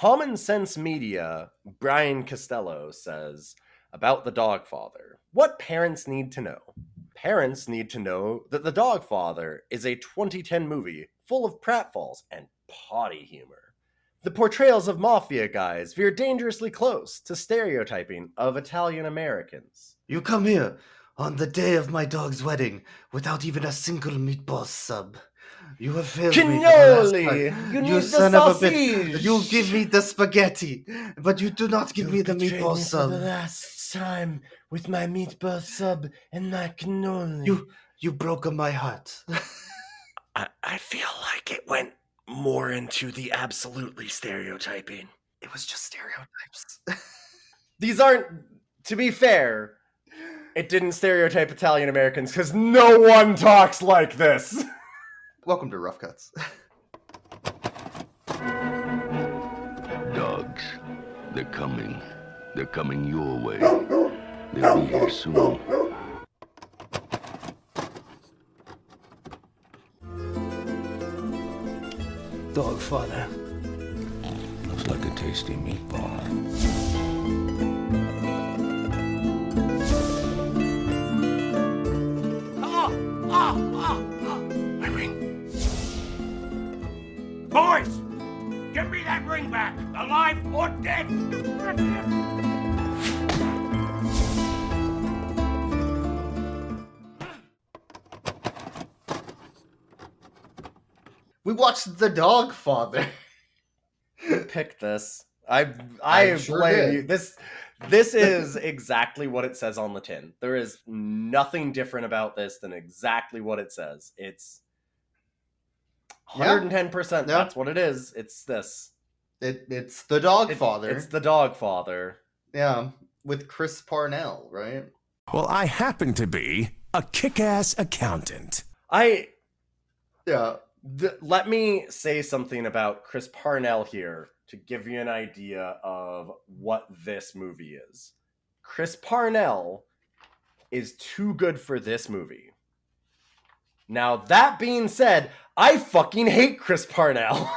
Common Sense Media, Brian Costello says about The Dogfather, what parents need to know. Parents need to know that The Dogfather is a 2010 movie full of pratfalls and potty humor. The portrayals of mafia guys veer dangerously close to stereotyping of Italian Americans. You come here on the day of my dog's wedding without even a single meatball sub. You have failed me for the last Cannoli! time. You need the son of a sausage! bitch! You give me the spaghetti, but you do not give me the meatball sub. For the last time with my meatball sub and my cannoli. You broke my heart. I feel like it went more into the absolutely stereotyping. It was just stereotypes. These aren't, to be fair, it didn't stereotype Italian Americans because no one talks like this. Welcome to Rough Cuts. Dogs, they're coming. They're coming your way. They'll be here soon. Dogfather. Looks like a tasty meatball. Irene. Boys! Give me that ring back, alive or dead! We watched The Dogfather. Pick this. I sure blame did. you. This is exactly what it says on the tin. There is nothing different about this than exactly what it says. It's 110%. Yeah. That's what it is. It's this. It's The Dogfather. It's The Dogfather. Yeah, with Chris Parnell, right? Well, I happen to be a kick-ass accountant. Yeah. Let me say something about Chris Parnell here to give you an idea of what this movie is. Chris Parnell is too good for this movie. Now, that being said, I fucking hate Chris Parnell.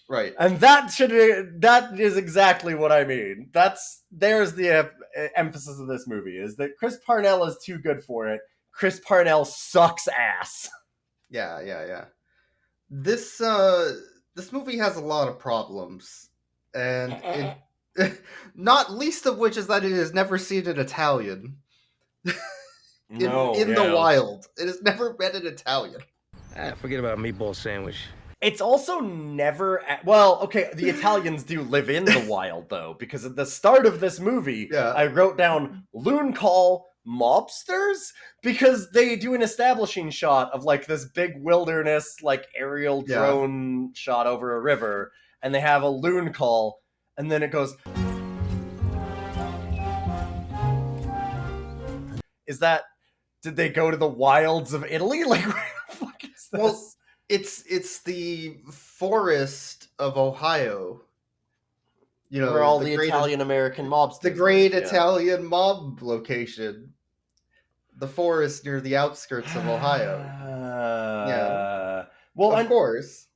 Right. And that is exactly what I mean. There's the emphasis of this movie, is that Chris Parnell is too good for it. Chris Parnell sucks ass. Yeah. This movie has a lot of problems, and not least of which is that it has never seen an Italian. in the wild, it has never been an Italian. Forget about a meatball sandwich. It's also never... Well, okay, the Italians do live in the wild, though, because at the start of this movie, I wrote down loon call mobsters, because they do an establishing shot of, like, this big wilderness, like, aerial drone shot over a river, and they have a loon call, and then it goes... Did they go to the wilds of Italy? Like, where the fuck is this? Well, it's the forest of Ohio. You know, where all the Italian-American mobsters. The great Italian mob location. The forest near the outskirts of Ohio. Well, of course.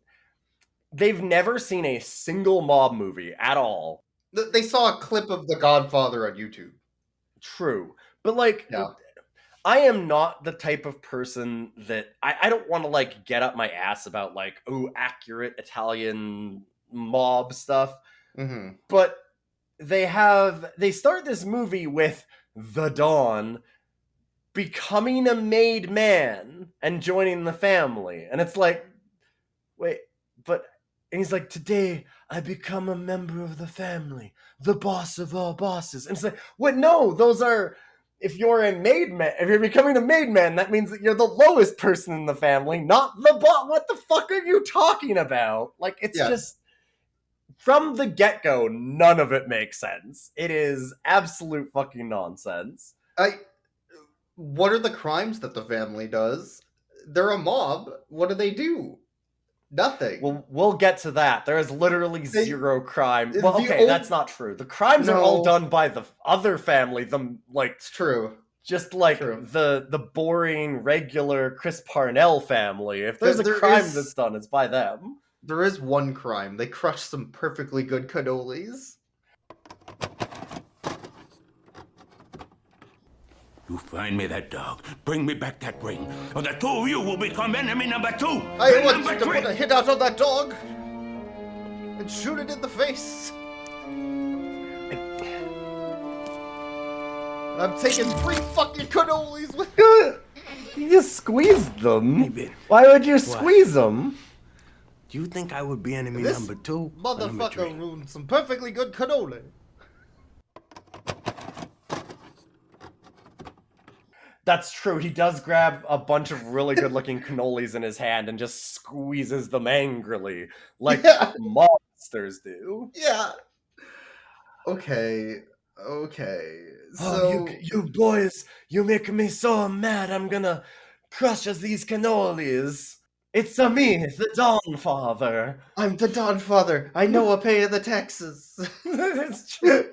They've never seen a single mob movie at all. They saw a clip of The Godfather on YouTube. True. But, like... Yeah. I am not the type of person that I don't want to like get up my ass about like, accurate Italian mob stuff. Mm-hmm. But they start this movie with the Don becoming a made man and joining the family. And it's like, wait, and he's like, today I become a member of the family, the boss of all bosses. And it's like, what? No, those are... If you're becoming a made man, that means that you're the lowest person in the family, not the boss. What the fuck are you talking about? Like, it's just... From the get-go, none of it makes sense. It is absolute fucking nonsense. What are the crimes that the family does? They're a mob. What do they do? Nothing. Well, we'll get to that. There is literally zero crime. Well, okay, that's not true. The crimes are all done by the other family. It's true. Just like the boring, regular Chris Parnell family. If there's a crime that's done, it's by them. There is one crime. They crushed some perfectly good cannolis. You find me that dog. Bring me back that ring, or the two of you will become enemy number 2. I and want number you to three. put a hit out on that dog and shoot it in the face. I'm taking 3 fucking cannolis with You just squeezed them. Maybe. Why would you squeeze them? Do you think I would be enemy this number 2 or number motherfucker 3? ruined some perfectly good cannoli. That's true. He does grab a bunch of really good-looking cannolis in his hand and just squeezes them angrily, like Yeah. mobsters do. Yeah. Okay. So You boys, you make me so mad. I'm gonna crush these cannolis. It's a me, the Dogfather. I'm the Dogfather. I know I pay the taxes. It's true.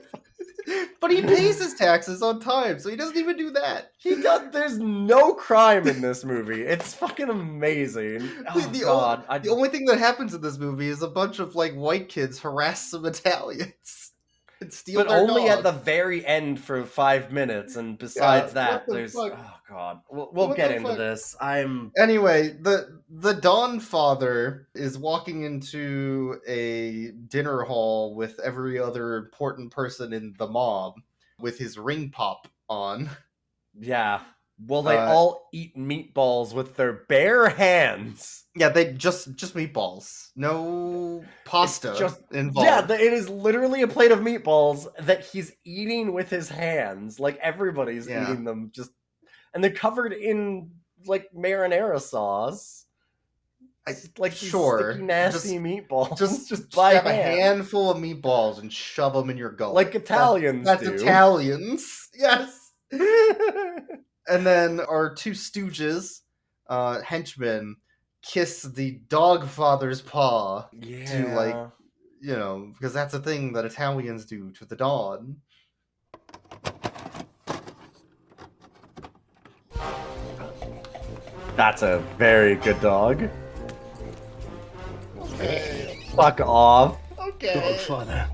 But he pays his taxes on time, so he doesn't even do that. There's no crime in this movie. It's fucking amazing. Oh, God. The only thing that happens in this movie is a bunch of like white kids harass some Italians and steal But their only dog. at the very end for 5 minutes, and besides Yeah, that, what the there's fuck? oh god, we'll What get the into fuck? this. Anyway, the Dogfather is walking into a dinner hall with every other important person in the mob with his ring pop on. Yeah. Well, they Uh, all eat meatballs with their bare hands. Yeah, they just meatballs, no pasta Just involved. yeah, it is literally a plate of meatballs that he's eating with his hands. Like everybody's Yeah. eating them, and they're covered in like marinara sauce. Like these Sure. sticky, nasty meatballs. Just by grab a hand. handful of meatballs and shove them in your gullet. Like Italians That's do. Italians. Yes. And then our 2 stooges, henchmen, kiss the Dogfather's paw Yeah. to, like, because that's a thing that Italians do to the dog. That's a very good dog. Fuck off. Okay. Dogfather.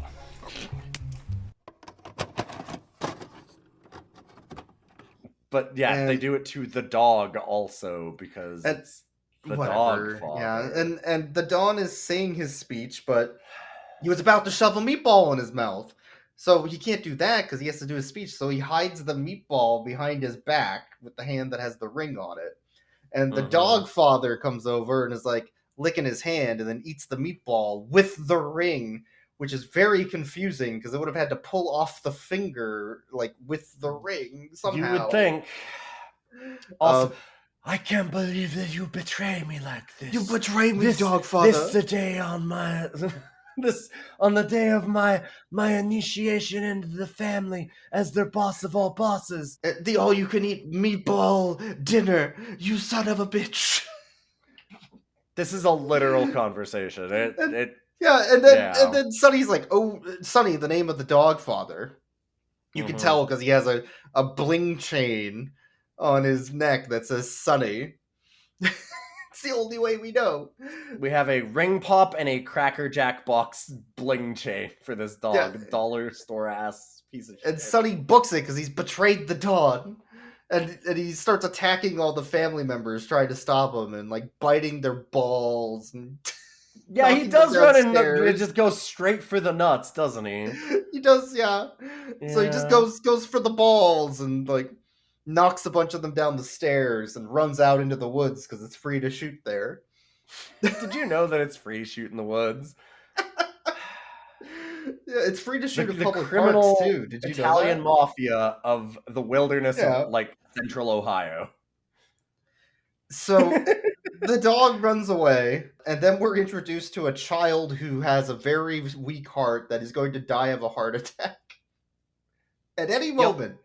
But yeah, And- they do it to the dog also because That's the whatever. dog Yeah, father. and the Don is saying his speech, but he was about to shove a meatball in his mouth. So he can't do that because he has to do his speech. So he hides the meatball behind his back with the hand that has the ring on it. And the Mhm. Dogfather comes over and is like licking his hand and then eats the meatball with the ring, which is very confusing because it would have had to pull off the finger like with the ring somehow. You would think. Also, I can't believe that you betray me like this. You betrayed me, This Dogfather. the day on my this on the day of my initiation into the family as their boss of all bosses. The all-you-can-eat meatball dinner, you son of a bitch. This is a literal conversation. Yeah, and then Sonny's like, "Oh, Sonny, the name of the Dogfather." You can Mhm. tell because he has a bling chain on his neck that says Sonny. It's the only way we know. We have a ring pop and a Cracker Jack box bling chain for this dog. Yeah. Dollar store ass piece of shit. And Sonny books it because he's betrayed the dog. And he starts attacking all the family members, trying to stop him and like biting their balls. And yeah, he knocking does them run and downstairs. it just goes straight for the nuts, doesn't he? He does, yeah. So he just Yeah. goes for the balls and like knocks a bunch of them down the stairs and runs out into the woods because it's free to shoot there. Did you know that it's free to shoot in the woods? Yeah, it's free to shoot in public criminal parks too. Did you Italian know that? mafia of the wilderness Yeah. of like central Ohio. So the dog runs away, and then we're introduced to a child who has a very weak heart that is going to die of a heart attack at any moment.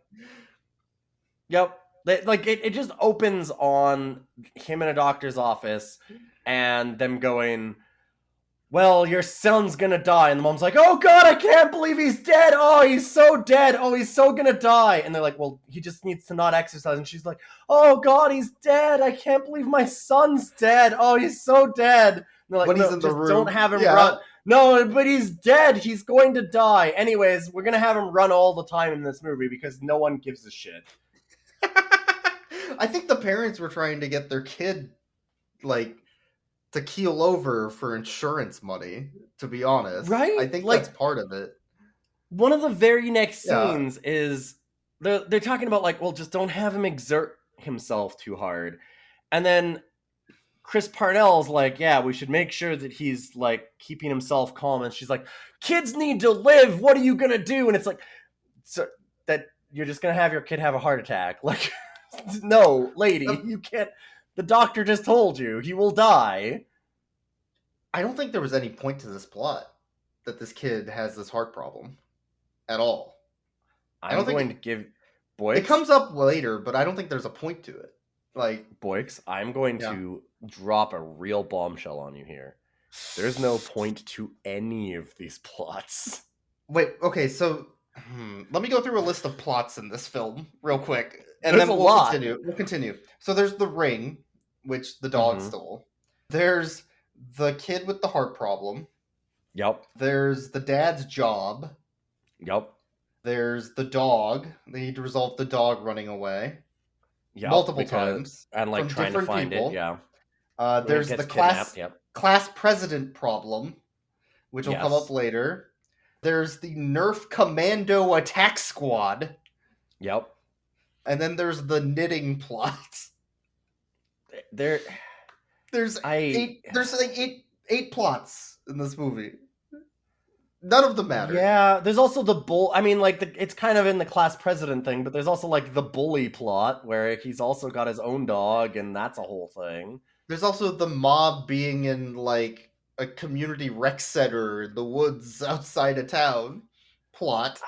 Yep. It just opens on him in a doctor's office and them going, well, your son's gonna die. And the mom's like, oh God, I can't believe he's dead. Oh, he's so dead. Oh, he's so gonna die. And they're like, well, he just needs to not exercise. And she's like, oh God, he's dead. I can't believe my son's dead. Oh, he's so dead. And they're like, When he's no, in the just room. don't have him Yeah. run. No, but he's dead. He's going to die. Anyways, we're gonna have him run all the time in this movie because no one gives a shit. I think the parents were trying to get their kid, like, to keel over for insurance money, to be honest. Right? I think Like- that's part of it. One of the very next Yeah. scenes is they're talking about like, well, just don't have him exert himself too hard. And then Chris Parnell's like, yeah, we should make sure that he's like keeping himself calm. And she's like, kids need to live. What are you gonna do? And it's like, so that you're just gonna have your kid have a heart attack. Like, no, lady, you can't. The doctor just told you he will die. I don't think there was any point to this plot that this kid has this heart problem at all. I'm don't think going to give Boyks. It comes up later, but I don't think there's a point to it. Like, Boyks, I'm going Yeah. to drop a real bombshell on you here. There's no point to any of these plots. wait, okay, so let me go through a list of plots in this film real quick, and There's then a we'll lot. continue. We'll continue. So there's the ring, which the dog Mhm. stole. There's the kid with the heart problem. Yep. There's the dad's job. Yep. There's the dog. They need to resolve the dog running away Yep. multiple because- times. And like from trying to different find people. it. Yeah. There's It the gets class kidnapped, Yep. class president problem, which will come Yes. up later. There's the Nerf Commando attack squad, Yep. and then there's the knitting plot. There. There's I. eight plots in this movie. None of them matter. Yeah. There's also the bull. I mean, like it's kind of in the class president thing, but there's also like the bully plot where he's also got his own dog, and that's a whole thing. There's also the mob being in like a community rec center in the woods outside of town. Plot.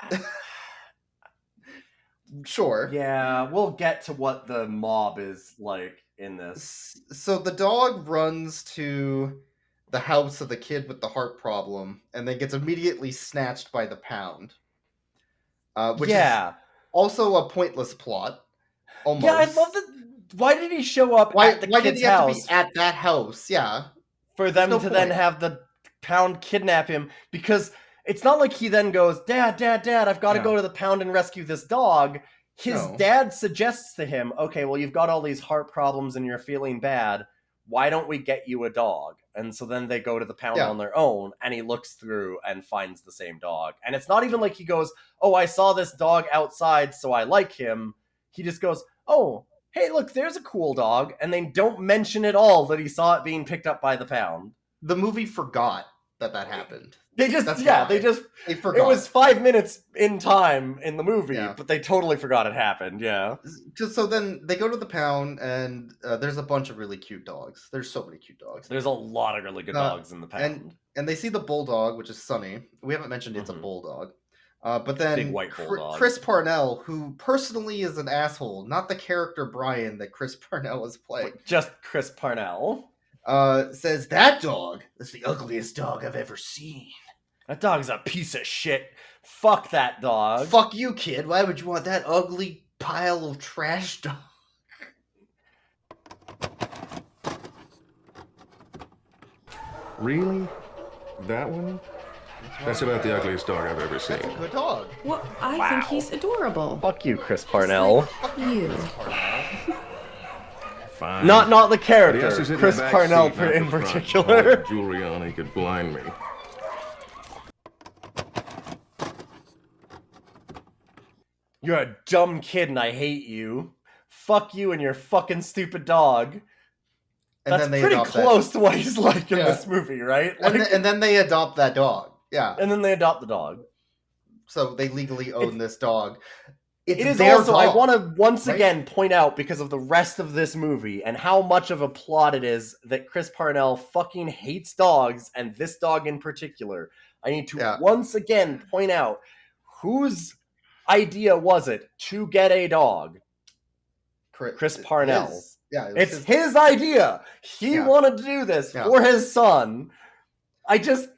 Sure. Yeah, we'll get to what the mob is like in this. So the dog runs to the house of the kid with the heart problem and then gets immediately snatched by the pound. Which is Yeah. also a pointless plot. Almost. Yeah, I love that. Why did he show up Why at the did kid's he have house to be at that house? Yeah. for them no to then point. have the pound kidnap him? Because it's not like he then goes, Dad, I've got to Yeah. go to the pound and rescue this dog. His No. dad suggests to him, okay, well, you've got all these heart problems and you're feeling bad. Why don't we get you a dog? And so then they go to the pound Yeah. on their own, and he looks through and finds the same dog. And it's not even like he goes, oh, I saw this dog outside, so I like him. He just goes, oh, hey, look, there's a cool dog. And they don't mention at all that he saw it being picked up by the pound. The movie forgot that happened. They just, That's yeah, why. they just, They forgot. it was 5 minutes in time in the movie, Yeah. but they totally forgot it happened, yeah. So then they go to the pound and there's a bunch of really cute dogs. There's so many cute dogs. There's a lot of really good dogs in the pound. And they see the bulldog, which is Sunny. We haven't mentioned it's a Mhm. bulldog. But then Big white bulldog. Chris Parnell, who personally is an asshole, not the character Brian that Chris Parnell is playing, Just Chris Parnell. says, that dog is the ugliest dog I've ever seen. That dog's a piece of shit. Fuck that dog. Fuck you, kid. Why would you want that ugly pile of trash dog? Really? That one? That's about the ugliest dog I've ever seen. That's a good dog. Well, I think he's adorable. Fuck you, Chris Parnell. You. Fine. Not the But he character. has to sit in Chris the back Parnell seat, not in the front. particular. All the jewelry on, he could blind me. You're a dumb kid and I hate you. Fuck you and your fucking stupid dog. And That's then they pretty adopt close to what he's like in Yeah. this movie, right? that. Like, And then they adopt that dog. Yeah. and then they adopt the dog. So they legally own this dog. It's It is their also, dog. I want to once right? again point out, because of the rest of this movie and how much of a plot it is, that Chris Parnell fucking hates dogs, and this dog in particular. I need to Yeah. once again point out, whose idea was it to get a dog? Chris Parnell. Yeah, it was It's his idea. He Yeah. wanted to do this Yeah. for his son. Because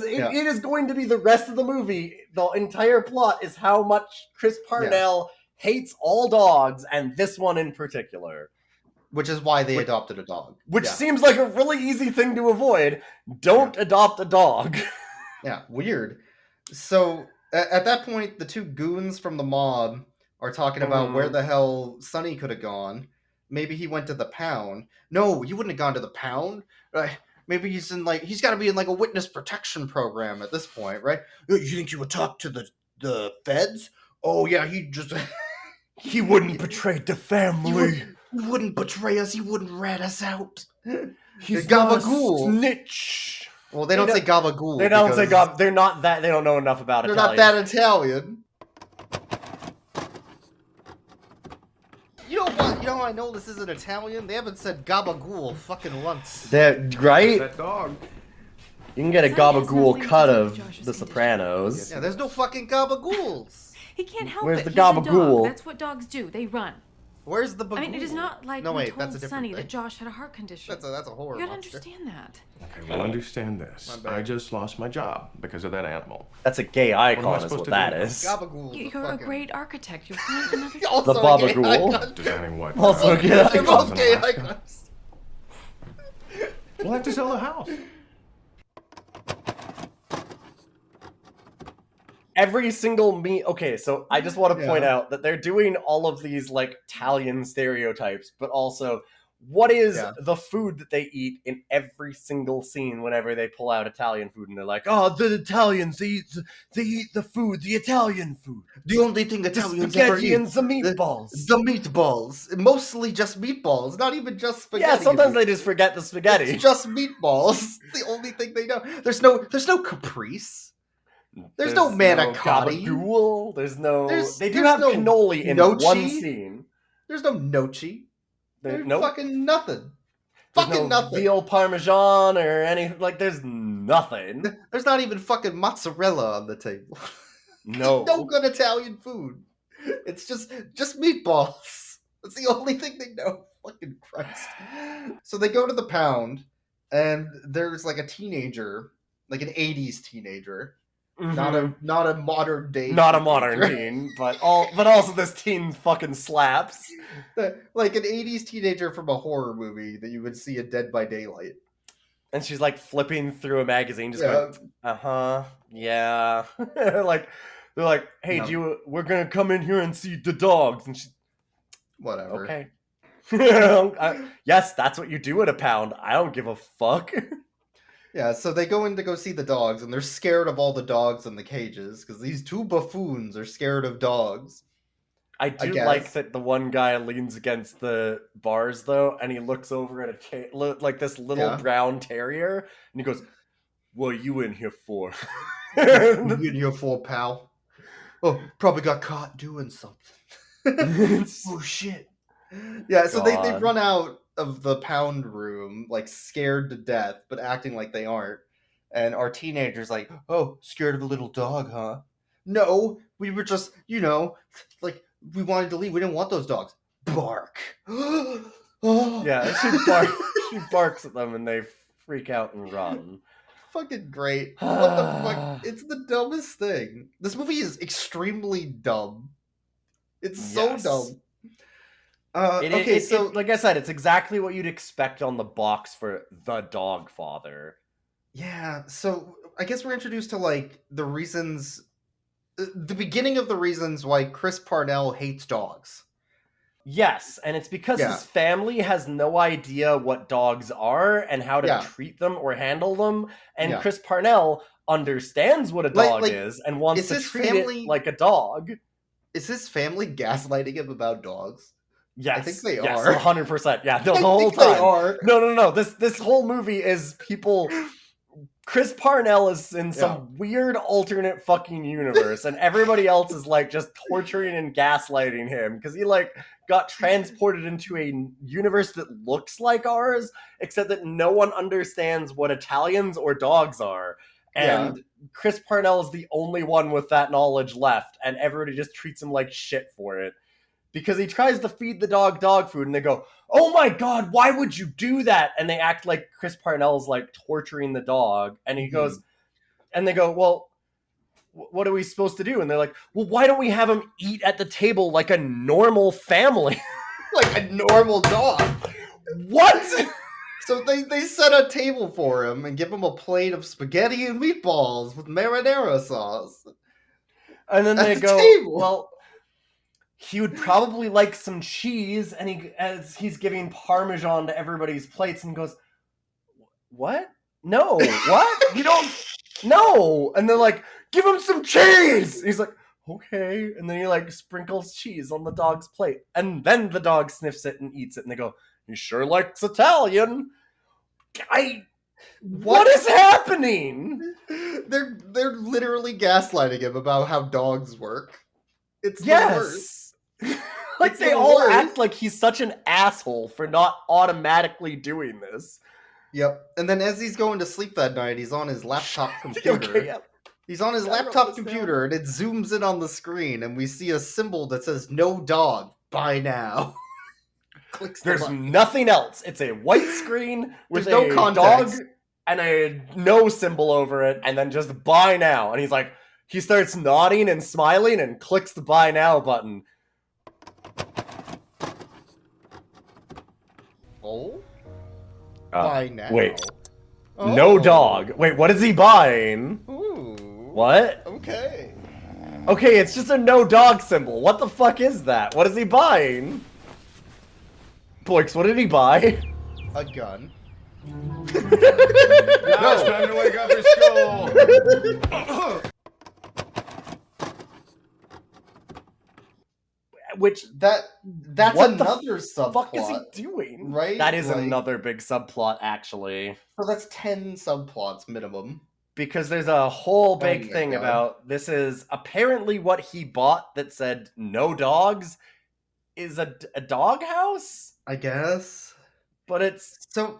it is going to be the rest of the movie. The entire plot is how much Chris Parnell hates all dogs, and this one in particular. Which is why they adopted a dog. Which seems like a really easy thing to avoid. Don't adopt a dog. Yeah, weird. So, at that point, the two goons from the mob are talking about where the hell Sonny could have gone. Maybe he went to the pound. No, he wouldn't have gone to the pound. Maybe he's got to be in like a witness protection program at this point, right? You think he would talk to the feds? Oh yeah, he wouldn't betray the family. He wouldn't betray us. He wouldn't rat us out. He's gabagool. Snitch. Well, they don't say gabagool. They don't say gabagool. They're not that. They don't know enough about They're Italian. not that Italian. You know what? You know how I know this isn't Italian? They haven't said gabagool fucking once. Right? That dog. You can get a Sonny has gabagool nothing cut to do of with Josh's The condition. Sopranos. Yeah, there's no fucking gabagools. He can't help Where's it. the He's a gabagool? dog. That's what dogs do. They run. Where's the bagool? I mean, it is not like no, we wait, that's a told different Sonny thing. that Josh had a heart condition. That's a horror You gotta monster. understand that. Okay, well, understand this. My bad. I just lost my job because of that animal. That's a gay am I icon, is supposed what to that do? is. Gabagool. You're a great architect. You'll find another job. Also The a gay Babagool. icon. Designing what? Also a gay They're icon. both gay icons. We'll have to sell the house. Every single okay, so I just want to point out that they're doing all of these like Italian stereotypes, but also what is the food that they eat in every single scene whenever they pull out Italian food, and they're like, oh, the Italians, they eat the food, the Italian food. The only thing The Italians ever spaghetti eat. and the meatballs. The meatballs. Mostly just meatballs. Not even just spaghetti. Yeah, sometimes they just forget the spaghetti. It's just meatballs. The only thing they know. There's no caprice. There's no manicotti. Gabagool. They do there's have no cannoli in gnocchi. one scene. There's no gnocchi. There's Nope. fucking nothing. There's Fucking no nothing. veal parmesan or anything. Like, there's nothing. There's not even fucking mozzarella on the table. No. No good Italian food. It's just meatballs. That's the only thing they know. Fucking Christ. So they go to the pound, and there's like a teenager, like an 80s teenager. Mhm. Not a modern day. Not a modern teenager. teen, but also this teen fucking slaps. Like an 80s teenager from a horror movie that you would see in Dead by Daylight. And she's like flipping through a magazine, just Yeah. going, yeah. Like, they're like, hey, No. we're gonna come in here and see the dogs. And she's, Whatever. okay. Yes, that's what you do at a pound. I don't give a fuck. Yeah, so they go in to go see the dogs, and they're scared of all the dogs in the cages, because these two buffoons are scared of dogs. I do guess. like that the one guy leans against the bars, though, and he looks over at like this little brown terrier, and he goes, what are you in here for? You in here for, pal? Oh, probably got caught doing something. Oh, shit. Yeah, so they God. run out of the pound room, like, scared to death, but acting like they aren't. And our teenager's like, oh, scared of a little dog, huh? No, we were just, like, we wanted to leave. We didn't want those dogs. Bark. Oh. Yeah, she barks at them and they freak out and run. Fucking great. What the fuck? It's the dumbest thing. This movie is extremely dumb. It's so Yes. dumb. Like I said, it's exactly what you'd expect on the box for The Dogfather. Yeah, so I guess we're introduced to, like, the reasons... The beginning of the reasons why Chris Parnell hates dogs. Yes, and it's because his family has no idea what dogs are and how to treat them or handle them, and Chris Parnell understands what a dog is and wants to treat it like a dog. Is his family gaslighting him about dogs? Yes, I think they yes, are. 100%. Yeah, the I whole think they time. are. No. This whole movie is people. Chris Parnell is in some weird alternate fucking universe, and everybody else is like just torturing and gaslighting him because he like got transported into a universe that looks like ours, except that no one understands what Italians or dogs are. And Chris Parnell is the only one with that knowledge left, and everybody just treats him like shit for it. because he tries to feed the dog food, and they go, "Oh my god, why would you do that?" And they act like Chris Parnell's like torturing the dog, and he goes, and they go, "Well, what are we supposed to do?" And they're like, "Well, why don't we have him eat at the table like a normal family?" Like a normal dog. What? So they set a table for him and give him a plate of spaghetti and meatballs with marinara sauce. And then At they the go, table. "Well, he would probably like some cheese," and as he's giving Parmesan to everybody's plates, and he goes, "What? No, what? You don't, no." And they're like, "Give him some cheese." And he's like, "Okay." And then he like sprinkles cheese on the dog's plate, and then the dog sniffs it and eats it, and they go, "He sure likes Italian." What is happening? They're literally gaslighting him about how dogs work. It's the worst. Yes. Like It's they the all worst. act like he's such an asshole for not automatically doing this. Yep. And then as he's going to sleep that night, he's on his laptop computer. Okay, yeah. He's on his I wrote laptop this computer, and it zooms in on the screen, and we see a symbol that says "No dog. Buy now." Clicks the There's button. nothing else. It's a white screen with There's no a context. dog and a no symbol over it, and then just buy now. And he's like, he starts nodding and smiling and clicks the buy now button. Oh? Buy now. Wait, Oh. no dog. Wait, what is he buying? Ooh. What? Okay. Okay, it's just a no dog symbol. What the fuck is that? What is he buying? Boix, what did he buy? A gun. Now it's time to wake up for school. Which That's What the another subplot. fuck is he doing? Right? That is Like- another big subplot, actually. So that's 10 subplots minimum. Because there's a whole big my thing God. about this is apparently what he bought that said no dogs is a doghouse, I guess. but it's So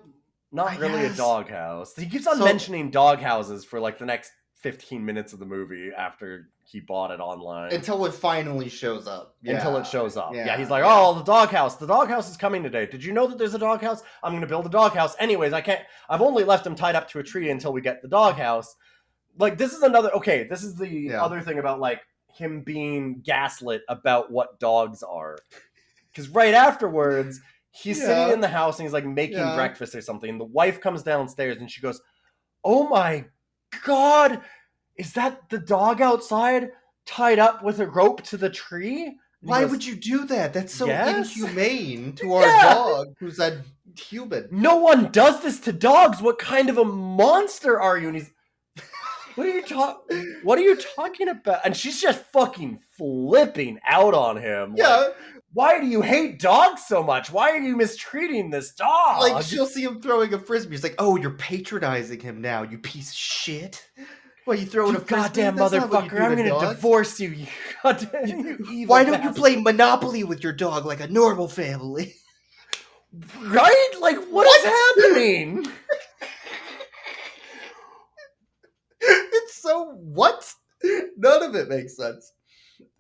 not I really a guess. doghouse. He keeps on So- mentioning doghouses for like the next 15 minutes of the movie after he bought it online. until it finally shows up. Until Yeah. it shows up. Yeah, Yeah, he's like, yeah. "Oh, the doghouse is coming today. Did you know that there's a doghouse? I'm going to build a doghouse. Anyways, I've only left him tied up to a tree until we get the doghouse." Like, this is this is the Yeah. other thing about, like, him being gaslit about what dogs are. Because right afterwards, he's Yeah. sitting in the house and he's, like, making Yeah. breakfast or something. And the wife comes downstairs and she goes, "Oh my god, is that the dog outside tied up with a rope to the tree?" And he Why goes, would you do that? That's so Yes. inhumane to our Yeah. dog who's a human. "No one does this to dogs. What kind of a monster are you?" And he's, What are you talking about? And she's just fucking flipping out on him. Yeah. Like, why do you hate dogs so much? Why are you mistreating this dog? Like, she'll see him throwing a frisbee. It's like, "Oh, you're patronizing him now, you piece of shit. Why you throwing You a frisbee? goddamn That's not what you motherfucker, do I'm to gonna dogs. divorce you, you goddamn you evil Why don't you bastard." play Monopoly with your dog like a normal family?" Right? Like, what is happening? It's so what? None of it makes sense.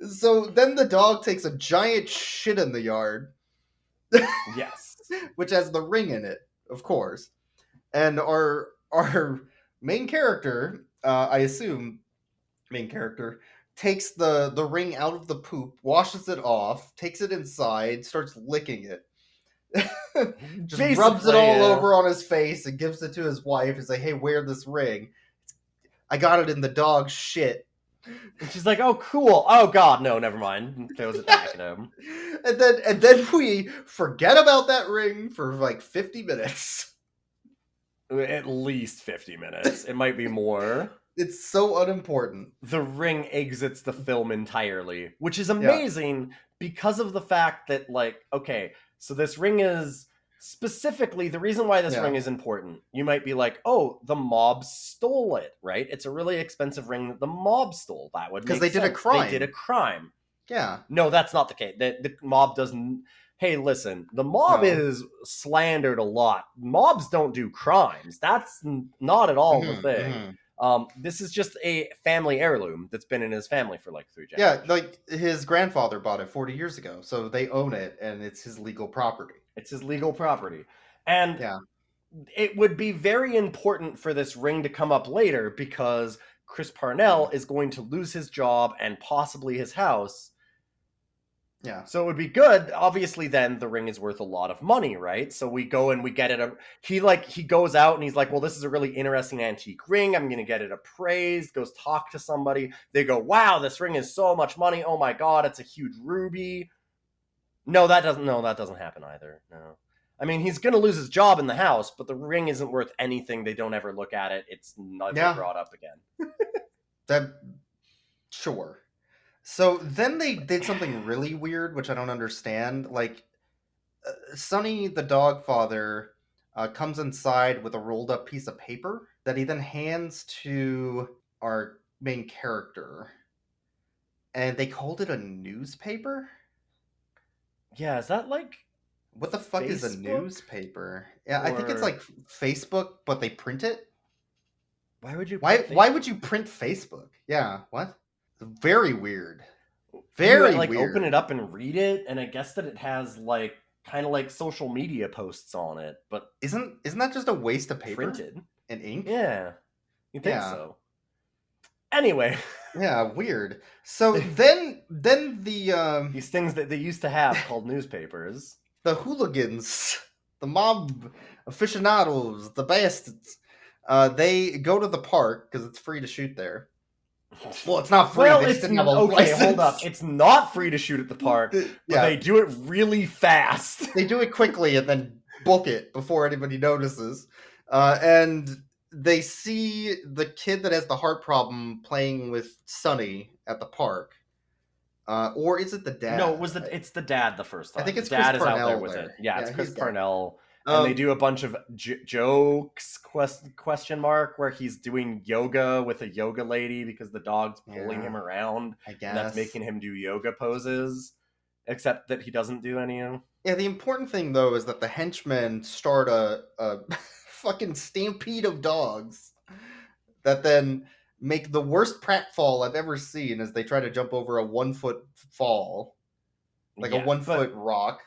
So then the dog takes a giant shit in the yard, Yes. which has the ring in it, of course. And our main character, I assume, main character, takes the ring out of the poop, washes it off, takes it inside, starts licking it. Just rubs it Basically, all yeah. over on his face and gives it to his wife. He's like, "Hey, wear this ring. I got it in the dog's shit." And she's like, "Oh, cool. Oh, God, no, never mind." And throws it back at him. And then we forget about that ring for like 50 minutes. At least 50 minutes. It might be more. It's so unimportant. The ring exits the film entirely, which is amazing because of the fact that, like, okay, so this ring is specifically the reason why this Yeah. ring is important. You might be like, "Oh, the mob stole it," right? It's a really expensive ring that the mob stole. That would 'Cause make they did a sense. crime. They did a crime. Yeah. No, that's not the case. The mob doesn't. Hey, listen, the mob No. is slandered a lot. Mobs don't do crimes. That's not at all the Mhm, thing. mhm. This is just a family heirloom that's been in his family for like 3 Yeah, generations. like his grandfather bought it 40 years ago, so they own it, and it's his legal property. It's his legal property. And Yeah. it would be very important for this ring to come up later because Chris Parnell is going to lose his job and possibly his house. Yeah. So it would be good. Obviously, then the ring is worth a lot of money, right? So we go and we get it. He goes out and he's like, "Well, this is a really interesting antique ring. I'm going to get it appraised." Goes talk to somebody. They go, "Wow, this ring is so much money. Oh my god, it's a huge ruby." No, that doesn't happen either. No. I mean, he's going to lose his job in the house, but the ring isn't worth anything. They don't ever look at it. It's never brought up again. Sure. So then they did something really weird, which I don't understand. Like, Sonny, the Dogfather, comes inside with a rolled up piece of paper that he then hands to our main character. And they called it a newspaper? Yeah, is that like... What the fuck is a Facebook? newspaper? Yeah, I think it's Or- like Facebook, but they print it. Why would you... Why would you print Facebook? Yeah, what? Very weird. You, Very like weird. open it up and read it, and I guess that it has like kind of like social media posts on it, but Isn't that just a waste of paper printed. and ink? Yeah, you think Yeah. so? Anyway, Yeah, weird. So then the these things that they used to have called newspapers. the hooligans, the mob aficionados, the bastards, they go to the park because it's free to shoot there. Well, it's not free. Well, they just it's didn't have a okay. license. Hold up, it's not free to shoot at the park, but Yeah, they do it really fast. they do it quickly and then book it before anybody notices. And they see the kid that has the heart problem playing with Sonny at the park. Or is it the dad? No, it's the dad the first time. I think it's the dad Chris is out there Parnell with there. it. Yeah, it's Yeah, Chris he's there. Parnell. And they do a bunch of jokes, question mark, where he's doing yoga with a yoga lady because the dog's pulling him around. I guess. And that's making him do yoga poses, except that he doesn't do any of them. Yeah, the important thing, though, is that the henchmen start a fucking stampede of dogs that then make the worst pratfall I've ever seen as they try to jump over a 1 foot fall. Like a 1 foot rock.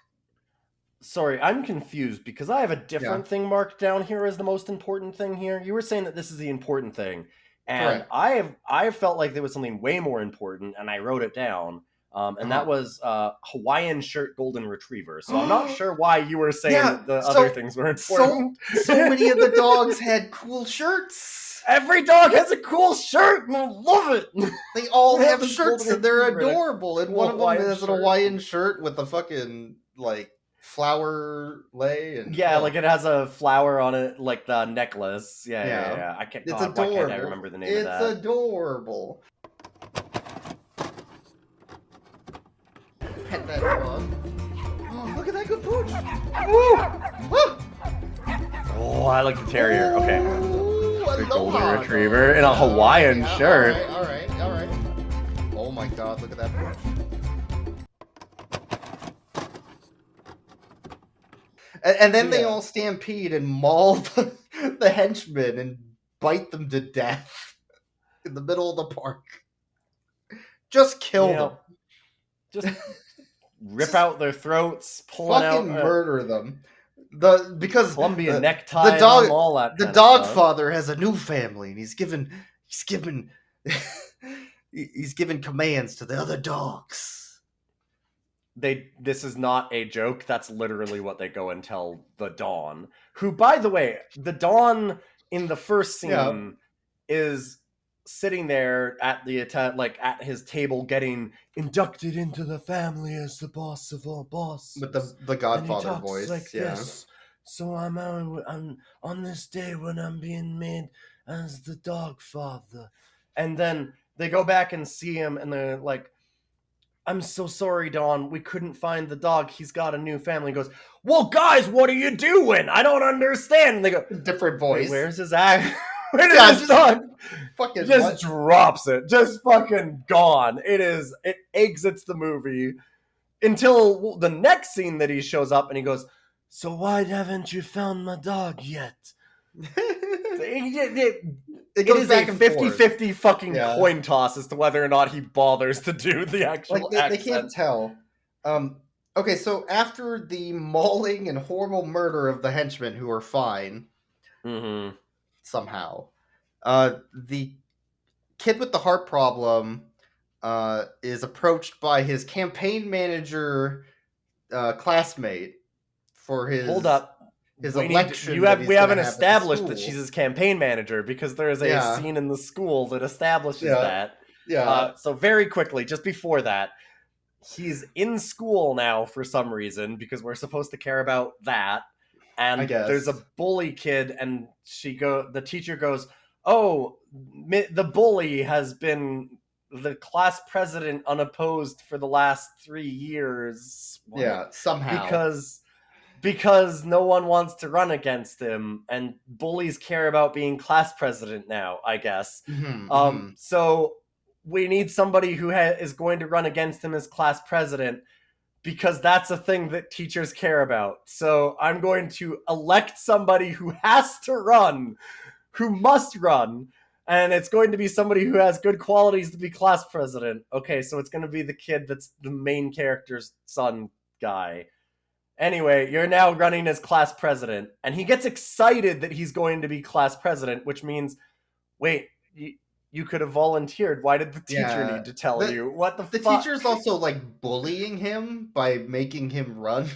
Sorry, I'm confused because I have a different thing marked down here as the most important thing here. You were saying that this is the important thing, and Correct. I felt like there was something way more important, and I wrote it down. And that was Hawaiian shirt golden retriever. So I'm not sure why you were saying that the other things were important. So many of the dogs had cool shirts. Every dog has a cool shirt, and I love it. They all They have have this shirts golden and they're retriever and a adorable. And cool one of them Hawaiian has an shirt. Hawaiian shirt with a fucking like flower lay and Yeah, like it has a flower on it, like the necklace. Yeah. Yeah. I can't. It's God, why adorable. can't I remember the name of It's that? adorable. Pet that dog. Oh, look at that good pooch. Woo! Woo! Oh, I like the terrier. Okay. Ooh, The golden aloha. retriever in a Hawaiian Yeah, shirt. All right. Oh my god, look at that pooch. And then they all stampede and maul the henchmen and bite them to death in the middle of the park. Just kill them. Just rip out their throats, pulling out Fucking murder them. Because Columbia the necktie, the dog, and all that. the kind of stuff. Dogfather has a new family, and he's given he's given commands to the other dogs. This is not a joke. That's literally what they go and tell the Dawn. Who, by the way, the Dawn in the first scene is sitting there at at his table, getting inducted into the family as the boss of all bosses. With the And he Godfather talks voice, like yeah. this. So I'm on this day when I'm being made as the Dogfather, and then they go back and see him, and they're like, "I'm so sorry, Dawn. We couldn't find the dog. He's got a new family." He goes, "Well, guys, what are you doing? I don't understand." And they go, Different voice. "Where's his act? Where Yeah, did his dog?" Fucking Just what? drops it. Just fucking gone. It exits the movie until the next scene that he shows up and he goes, "So why haven't you found my dog yet?" it goes is back a and forth. 50-50 fucking Yeah. coin toss as to whether or not he bothers to do the actual Like they can't accent. tell. Okay, so after the mauling and horrible murder of the henchmen who are fine Mm-hmm. somehow, the kid with the heart problem is approached by his campaign manager classmate for his Hold up. his We election. we that he's haven't gonna have at the established that school. she's his campaign manager because there is a Yeah. scene in the school that establishes Yeah. that. Yeah. So very quickly, just before that, he's in school now for some reason because we're supposed to care about that. And I guess. there's a bully kid, and the teacher goes, "Oh, the bully has been the class president unopposed for the last 3 years." What? Yeah, somehow. Because no one wants to run against him, and bullies care about being class president now, I guess. So we need somebody who is going to run against him as class president, because that's a thing that teachers care about. So I'm going to elect somebody who has to run, who must run, and it's going to be somebody who has good qualities to be class president. Okay, so it's going to be the kid that's the main character's son guy. Anyway, you're now running as class president, and he gets excited that he's going to be class president, which means, wait, you could have volunteered. Why did the teacher need to tell you? What the fuck? The teacher's also like bullying him by making him run.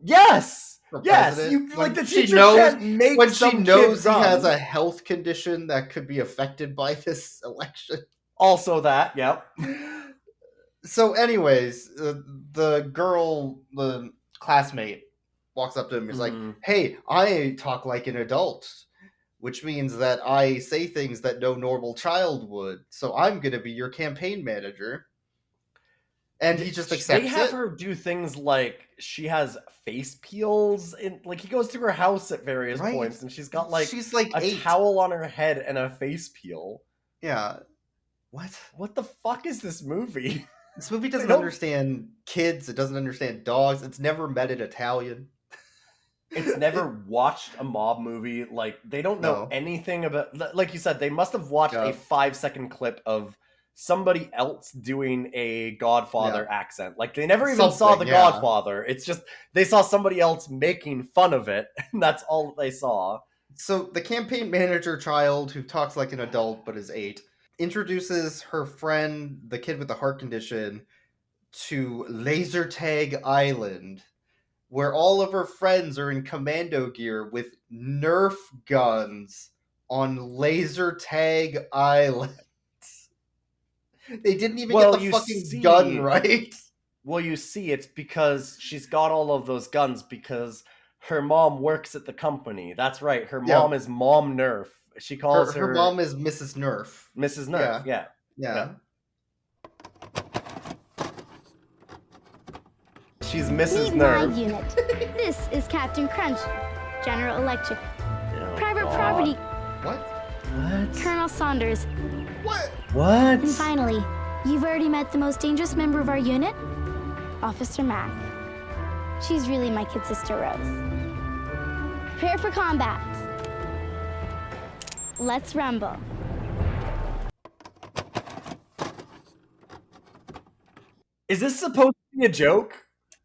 Yes! For Yes! president. Like the she teacher knows, can't make when some she knows kid he run. has a health condition that could be affected by this election. Also that, yep. So anyways, the girl, the classmate, walks up to him and is like, "Hey, I talk like an adult, which means that I say things that no normal child would. So I'm going to be your campaign manager." And he just accepts They have it. her do things like she has face peels, like he goes to her house at various Right. points, and she's got like She's like a 8. towel on her head and a face peel. Yeah. What? What the fuck is this movie? This movie doesn't don't- understand kids. It doesn't understand dogs. It's never met an Italian. It's never watched a mob movie. Like, they don't know No. anything about... Like you said, they must have watched a 5-second clip of somebody else doing a Godfather accent. Like, they never even saw the Godfather. It's just, they saw somebody else making fun of it, and that's all they saw. So the campaign manager child, who talks like an adult but is 8, introduces her friend, the kid with the heart condition, to Laser Tag Island, where all of her friends are in commando gear with Nerf guns on Laser Tag Island. They didn't even get the fucking gun right. Well, you see, it's because she's got all of those guns because her mom works at the company. That's right. Her mom is Mom Nerf. She calls her mom is Mrs. Nerf. Mrs. Nerf, yeah. She's Mrs. Meet my Nerf. unit. This is Captain Crunch, General Electric. Oh, Private God. property, What? Colonel Saunders. What? What? And finally, you've already met the most dangerous member of our unit, Officer Mac. She's really my kid sister, Rose. Prepare for combat. Let's rumble. Is this supposed to be a joke?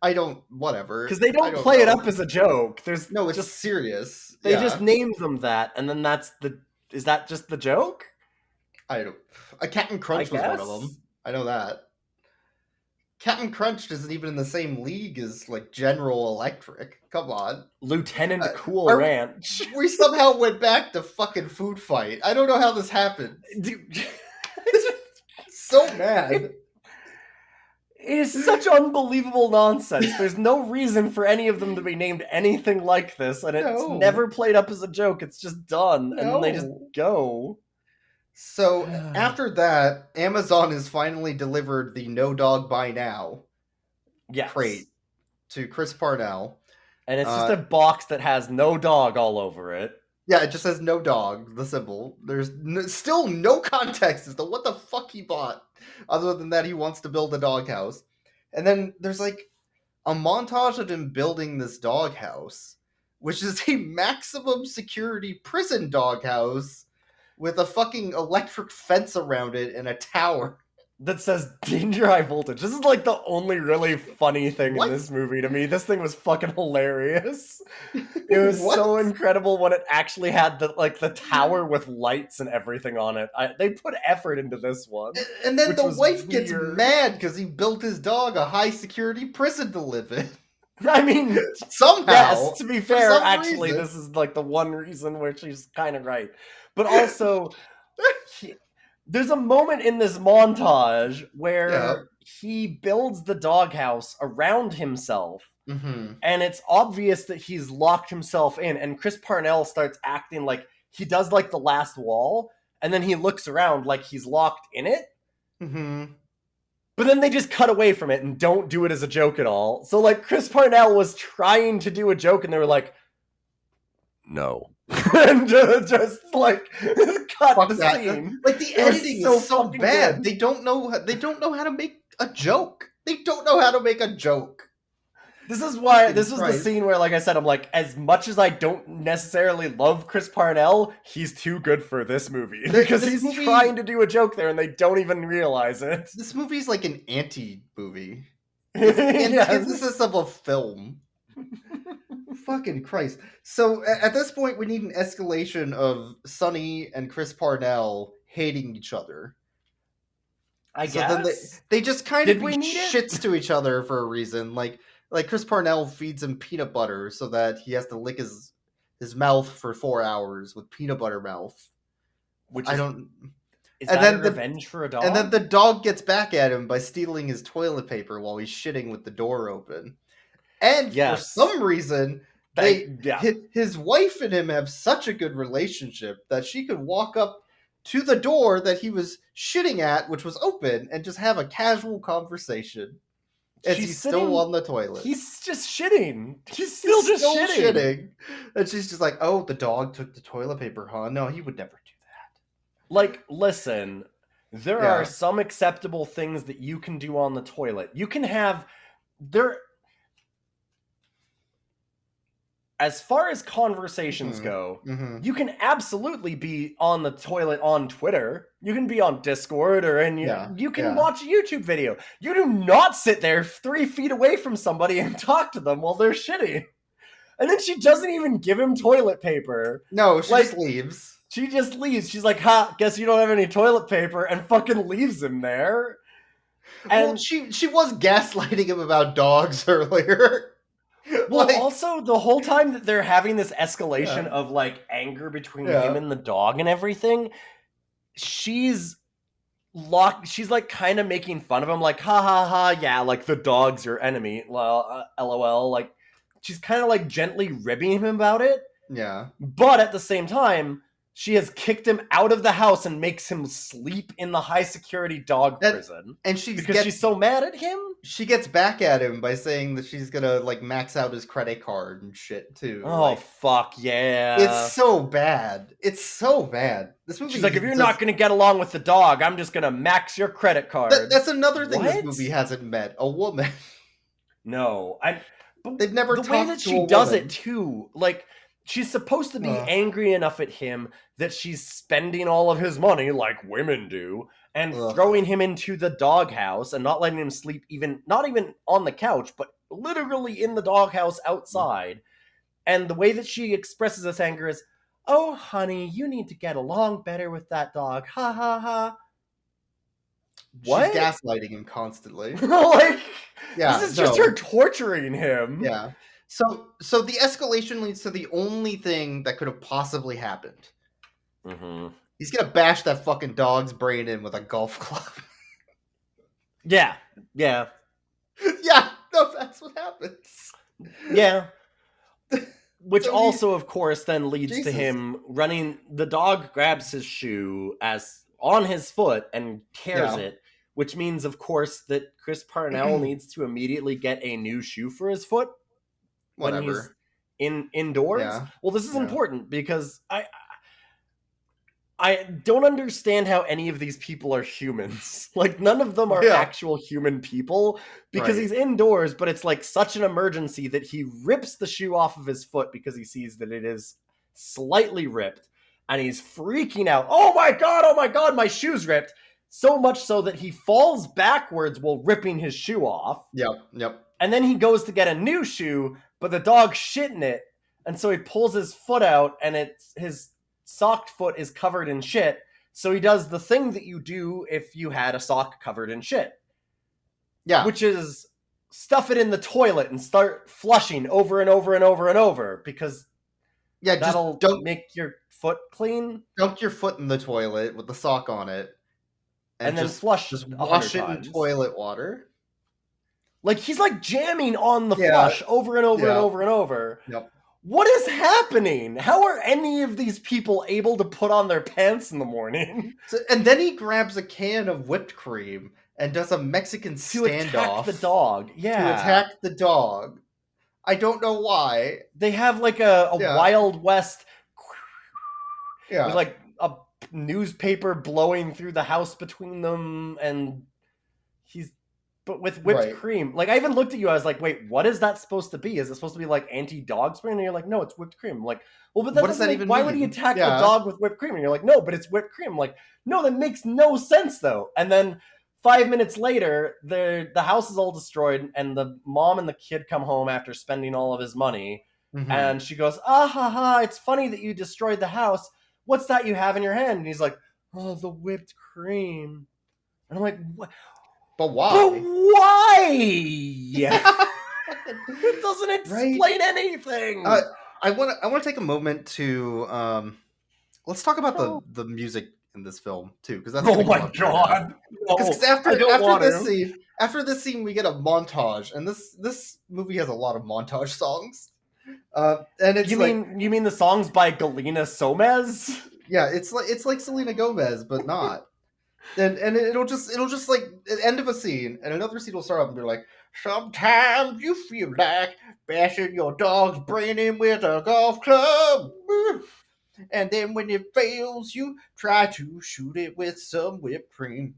I don't, whatever. Because they don't play it know. up as a joke. There's No, it's just serious. They just named them that, and then is that just the joke? I don't. Captain Crunch was one of them. I know that. Captain Crunch isn't even in the same league as like General Electric. Come on, Lieutenant Cool Ranch. We somehow went back to fucking Food Fight. I don't know how this happened. Dude, So mad. It's such unbelievable nonsense. There's no reason for any of them to be named anything like this, and it's never played up as a joke. It's just done, and then they just go. So after that, Amazon has finally delivered the No Dog By Now crate to Chris Parnell. And it's just a box that has no dog all over it. Yeah, it just says no dog, the symbol. There's still no context as to what the fuck he bought, other than that he wants to build a doghouse. And then there's like a montage of him building this doghouse, which is a maximum security prison doghouse with a fucking electric fence around it and a tower. That says danger high voltage. This is like the only really funny thing What? in this movie to me. This thing was fucking hilarious. It was What? so incredible when it actually had the tower with lights and everything on it. They put effort into this one. And then which the was wife gets weird. mad because he built his dog a high security prison to live in. I mean, Somehow. yes, to be for fair, some actually, reason. this is like the one reason where she's kind of right. But also, there's a moment in this montage where Yeah. he builds the doghouse around himself, Mm-hmm. and it's obvious that he's locked himself in, and Chris Parnell starts acting like he does like the last wall, and then he looks around like he's locked in it. Mm-hmm. But then they just cut away from it and don't do it as a joke at all. So like Chris Parnell was trying to do a joke, and they were like, "No," and just like cut Fuck the that. scene. Like the It was editing so is so fucking bad. good. They don't know how to make a joke. They don't know how to make a joke. This is why Fucking this was the Christ. scene where, like I said, I'm like, as much as I don't necessarily love Chris Parnell, he's too good for this movie because This he's movie- trying to do a joke there and they don't even realize it. This movie's like an anti-movie. Yes. Antithesis of a film. Fucking Christ. So at this point, we need an escalation of Sonny and Chris Parnell hating each other. I So guess. then they just kind Did of we be need it? shits to each other for a reason. Like Chris Parnell feeds him peanut butter so that he has to lick his mouth for 4 hours with peanut butter mouth. Which I is, don't. is and that then a the- revenge for a dog? And then the dog gets back at him by stealing his toilet paper while he's shitting with the door open. And Yes. for some reason, yeah. his wife and him have such a good relationship that she could walk up to the door that he was shitting at, which was open, and just have a casual conversation. As She's he's sitting- still on the toilet. He's just shitting. He's still just shitting. And she's just like, oh, the dog took the toilet paper, huh? No, he would never do that. Like, listen, there Yeah. are some acceptable things that you can do on the toilet. You can have there. As far as conversations go, Mm-hmm. you can absolutely be on the toilet on Twitter. You can be on Discord or you can watch a YouTube video. You do not sit there 3 feet away from somebody and talk to them while they're shitting. And then she doesn't even give him toilet paper. No, she Like- just leaves. She just leaves. She's like, "Ha, guess you don't have any toilet paper," and fucking leaves him there. And Well, she was gaslighting him about dogs earlier. well, Like- also the whole time that they're having this escalation of like anger between Yeah. him and the dog and everything, she's like kind of making fun of him, like, "Ha ha ha, yeah, like the dog's your enemy." Well, LOL. Like she's kind of like gently ribbing him about it, Yeah. but at the same time, she has kicked him out of the house and makes him sleep in the high security dog prison And she's so mad at him. she gets back at him by saying that she's gonna like max out his credit card and shit too. Oh Like, fuck yeah! it's so bad. It's so bad. This movie. She's like, if you're does- not going to get along with the dog, I'm just going to max your credit card. That's another thing What? this movie hasn't met. A woman. No, They've never the way talked that to she a does woman. it too. Like she's supposed to be Ugh. angry enough at him that she's spending all of his money like women do, and Ugh. throwing him into the doghouse and not letting him sleep, not even on the couch, but literally in the doghouse outside. And the way that she expresses this anger is, "Oh, honey, you need to get along better with that dog. Ha ha ha." What? She's gaslighting him constantly. Like, Yeah, this is just no. her torturing him. Yeah. So the escalation leads to the only thing that could have possibly happened. Mm-hmm. He's gonna bash that fucking dog's brain in with a golf club. Yeah. yeah, no, that's what happens. Yeah. Which So also, of course, then leads to Jesus. him running. The dog grabs his shoe as on his foot and tears Yeah. it, which means, of course, that Chris Parnell needs to immediately get a new shoe for his foot when he's Whatever. indoors. Yeah. Well, this is Yeah. important because I don't understand how any of these people are humans. Like, none of them are Yeah. actual human people because Right. he's indoors, but it's like such an emergency that he rips the shoe off of his foot because he sees that it is slightly ripped. and he's freaking out. Oh my god, my shoe's ripped. So much so that he falls backwards while ripping his shoe off. Yep. And then he goes to get a new shoe, but the dog's shit in it. And so he pulls his foot out, and his socked foot is covered in shit. So he does the thing that you do if you had a sock covered in shit. Yeah. Which is stuff it in the toilet and start flushing over and over and over and over, because that'll make your foot clean. Dunk your foot in the toilet with the sock on it. And then just flush. Just wash it in toilet water. Like, he's like jamming on the flush over and over and over and over. Yep. What is happening? How are any of these people able to put on their pants in the morning? And then he grabs a can of whipped cream and does a Mexican standoff. To attack the dog. Yeah. To attack the dog. I don't know why. They have like a Wild West. Yeah. With like a newspaper blowing through the house between them, and but with whipped cream. Like, I even looked at you, I was like, wait, what is that supposed to be? Is it supposed to be like anti-dog spray? And you're like, no, it's whipped cream. I'm like, well, but that what does that even why mean? would he attack the dog with whipped cream? And you're like, no, but it's whipped cream. I'm like, no, that makes no sense though. And then 5 minutes later, the house is all destroyed, and the mom and the kid come home after spending all of his money. Mm-hmm. And she goes, ah ha ha, it's funny that you destroyed the house. What's that you have in your hand? And he's like, oh, the whipped cream. And I'm like, what? But why? But why? It doesn't explain anything. I want to take a moment to let's talk about the music in this film too, because that's my god. Because after this scene we get a montage, and this movie has a lot of montage songs. And it's you mean the songs by Galina Somez? Yeah, it's like Selena Gomez, but not. And it'll just like at the end of a scene, and another scene will start up and be like, sometimes you feel like bashing your dog's brain in with a golf club. And then when it fails, you try to shoot it with some whipped cream.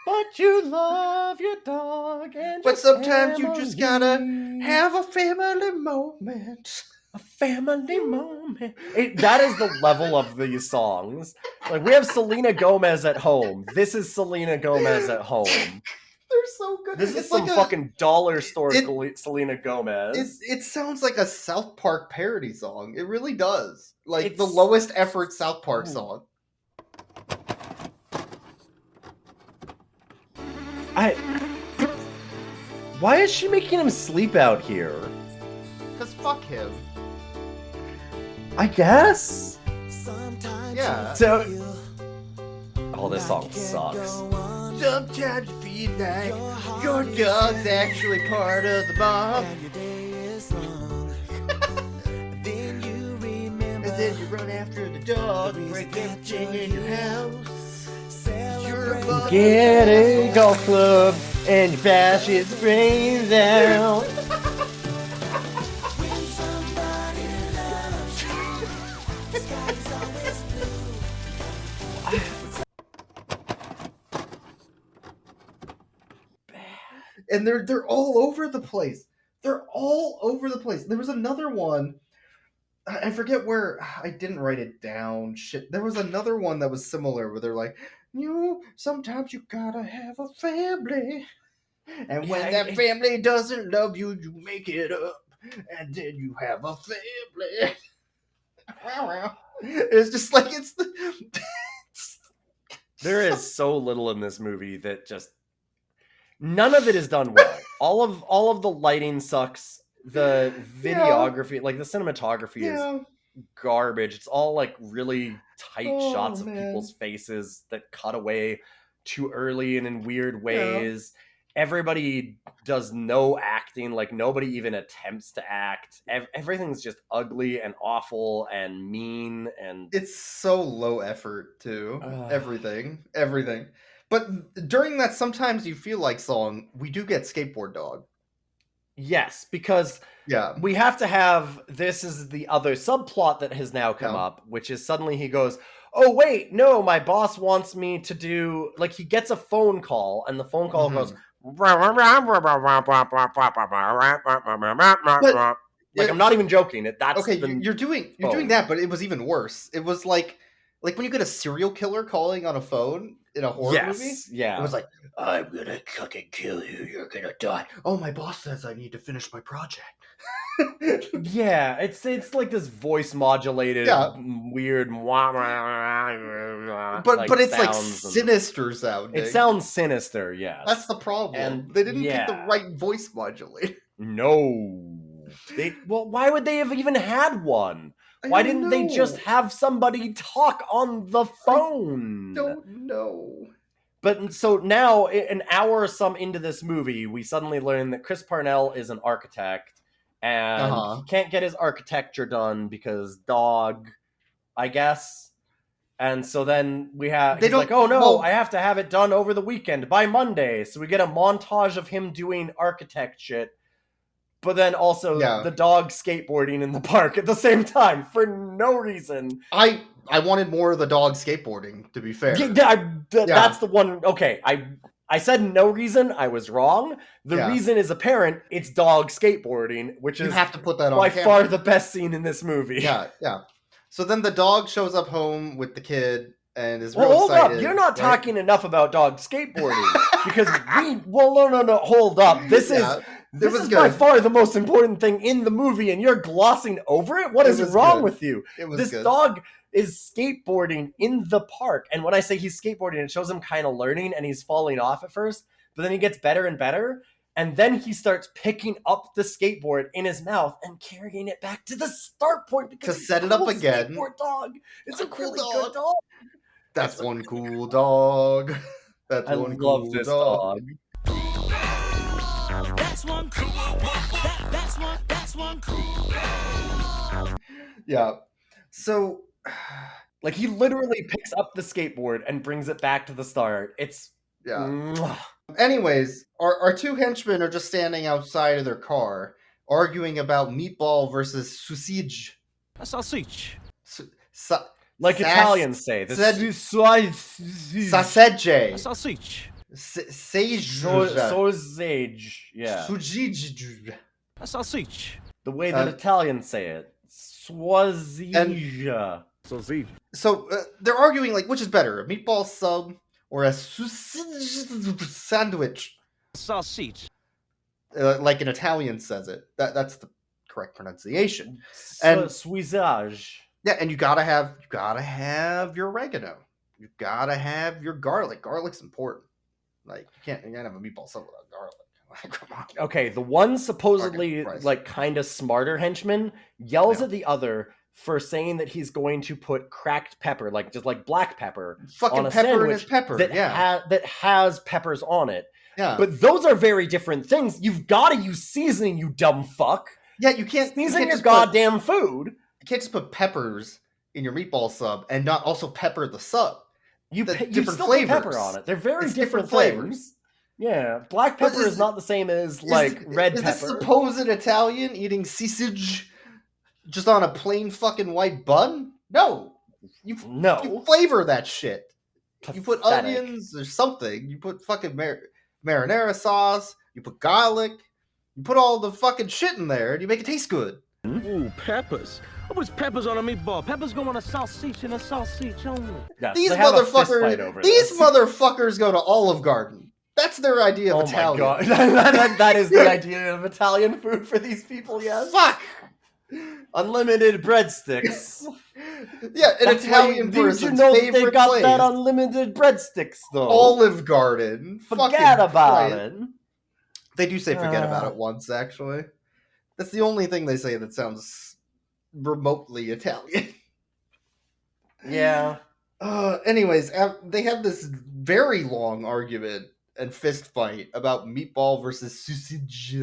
But you love your dog, but sometimes you just gotta have a family moment. A family moment. That is the level of these songs. Like, we have Selena Gomez at home. This is Selena Gomez at home. They're so good. This is some fucking dollar store Selena Gomez. It sounds like a South Park parody song. It really does. Like the lowest effort South Park song. Why is she making him sleep out here? Because fuck him. I guess. Yeah. So. Oh, this song sucks. Sometimes you feel like your dog's actually part of the mob. And then you run after the dog, break everything in your house. Get a golf club and you bash its brains out. And they're all over the place. They're all over the place. There was another one. I forget where. I didn't write it down. Shit. There was another one that was similar where they're like, sometimes you gotta have a family. And when that family doesn't love you, you make it up. And then you have a family. It's just like There is so little in this movie that just... None of it is done well. All of the lighting sucks. The videography, like the cinematography is garbage. It's all like really tight shots of people's faces that cut away too early and in weird ways. Everybody does no acting, like nobody even attempts to act. Everything's just ugly and awful and mean, and it's so low effort too. Everything. But during that Sometimes You Feel Like song, we do get Skateboard Dog. Yes, because we have to have, this is the other subplot that has now come up, which is suddenly he goes, oh wait, no, my boss wants me to do, like he gets a phone call, and the phone call goes, like, I'm not even joking. You're doing that, but it was even worse. It was like Like when you get a serial killer calling on a phone in a horror movie. Yes, yeah. It was like, I'm gonna fucking kill you. You're gonna die. Oh, my boss says I need to finish my project. Yeah, it's like this voice modulated, Yeah. weird, But it's like sounds and- sinister sounding. It sounds sinister, yes. That's the problem. And They didn't get the yeah. right voice modulator. No. Well, why would they have even had one? I Why don't didn't they just know. have somebody talk on the phone? Don't know. But so now, an hour or some into this movie, we suddenly learn that Chris Parnell is an architect, and he can't get his architecture done because dog, I guess. And so then he's like, oh no, I have to have it done over the weekend by Monday. So we get a montage of him doing architect shit, but then also the dog skateboarding in the park at the same time for no reason. I wanted more of the dog skateboarding, to be fair. That's the one. Okay, I said no reason. I was wrong. The reason is apparent. It's dog skateboarding, which is you have to put that on by camera. far the best scene in this movie. Yeah. So then the dog shows up home with the kid and is Well, real hold excited. up. You're not talking enough about dog skateboarding because no. Hold up. This is by far the most important thing in the movie, and you're glossing over it. What is wrong with you? This dog is skateboarding in the park, and when I say he's skateboarding, it shows him kind of learning, and he's falling off at first, but then he gets better and better, and then he starts picking up the skateboard in his mouth and carrying it back to the start point because to set it up again. Skateboard dog. It's a cool really dog. good dog. That's one cool dog. That's I one love cool this dog. That's one cool. That's one cool. Yeah. So, like, he literally picks up the skateboard and brings it back to the start. It's Anyways, our two henchmen are just standing outside of their car, arguing about meatball versus sausage. A sausage. Like Italians say. Sausage. A sausage. Sausage. Yeah. Sausage. A sausage. The way that Italians say it. Sausage. So they're arguing like which is better, a meatball sub or a sausage sandwich? Sausage. Like an Italian says it. That's the correct pronunciation. And Swisage. Yeah, and you gotta have your oregano. You gotta have your garlic. Garlic's important. Like you can't have a meatball sub without garlic. Like, come on. Okay, the one supposedly like kind of smarter henchman yells at the other for saying that he's going to put cracked pepper, like just like black pepper, fucking on a pepper sandwich in his pepper, that has peppers on it. Yeah, but those are very different things. You've got to use seasoning, you dumb fuck. Yeah, you can't season your goddamn food. You can't just put peppers in your meatball sub and not also pepper the sub. You still put pepper on it. They're very different flavors. Yeah, black pepper is not the same as like red pepper. Is this supposed Italian eating sausage just on a plain fucking white bun? No. You flavor that shit. Pathetic. You put onions or something. You put fucking marinara sauce. You put garlic. You put all the fucking shit in there and you make it taste good. Ooh, peppers. What was peppers on a meatball? Peppers go on a sausage and a sausage only. Yes, these motherfuckers go to Olive Garden. That's their idea of Italian. Oh my god. That is the idea of Italian food for these people, yes. Fuck! Unlimited breadsticks. Yeah, an Italian person's favorite they got place. that unlimited breadsticks, though? Olive Garden. Forget about it. They do say forget about it once, actually. That's the only thing they say that sounds remotely Italian. Yeah. Anyways, they have this very long argument and fist fight about meatball versus sausage.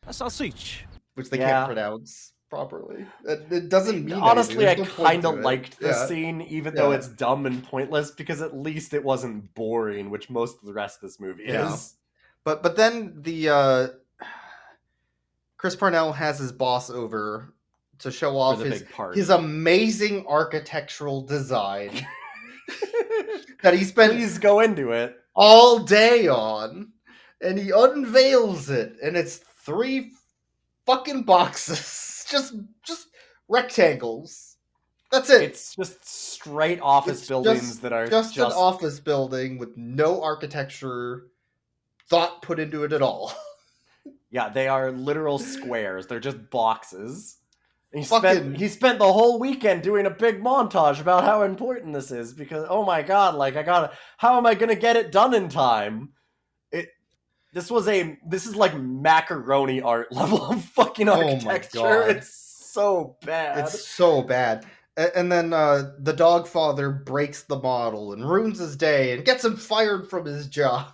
A sausage. Which they can't pronounce properly. It doesn't mean honestly, anything. I kind of liked this scene, even though it's dumb and pointless, because at least it wasn't boring, which most of the rest of this movie is. But then the Chris Parnell has his boss over to show off his amazing architectural design that he spent Please go into it all day on, and he unveils it, and it's 3 fucking boxes, just rectangles, That's it. It's just straight office It's buildings that are just an office building with no architecture thought put into it at all. Yeah, they are literal squares. They're just boxes. And Fucking- he spent the whole weekend doing a big montage about how important this is because oh my god, like how am I gonna get it done in time? This is like macaroni art level of fucking architecture. God. It's so bad. It's so bad. And then the Dogfather breaks the model and ruins his day and gets him fired from his job.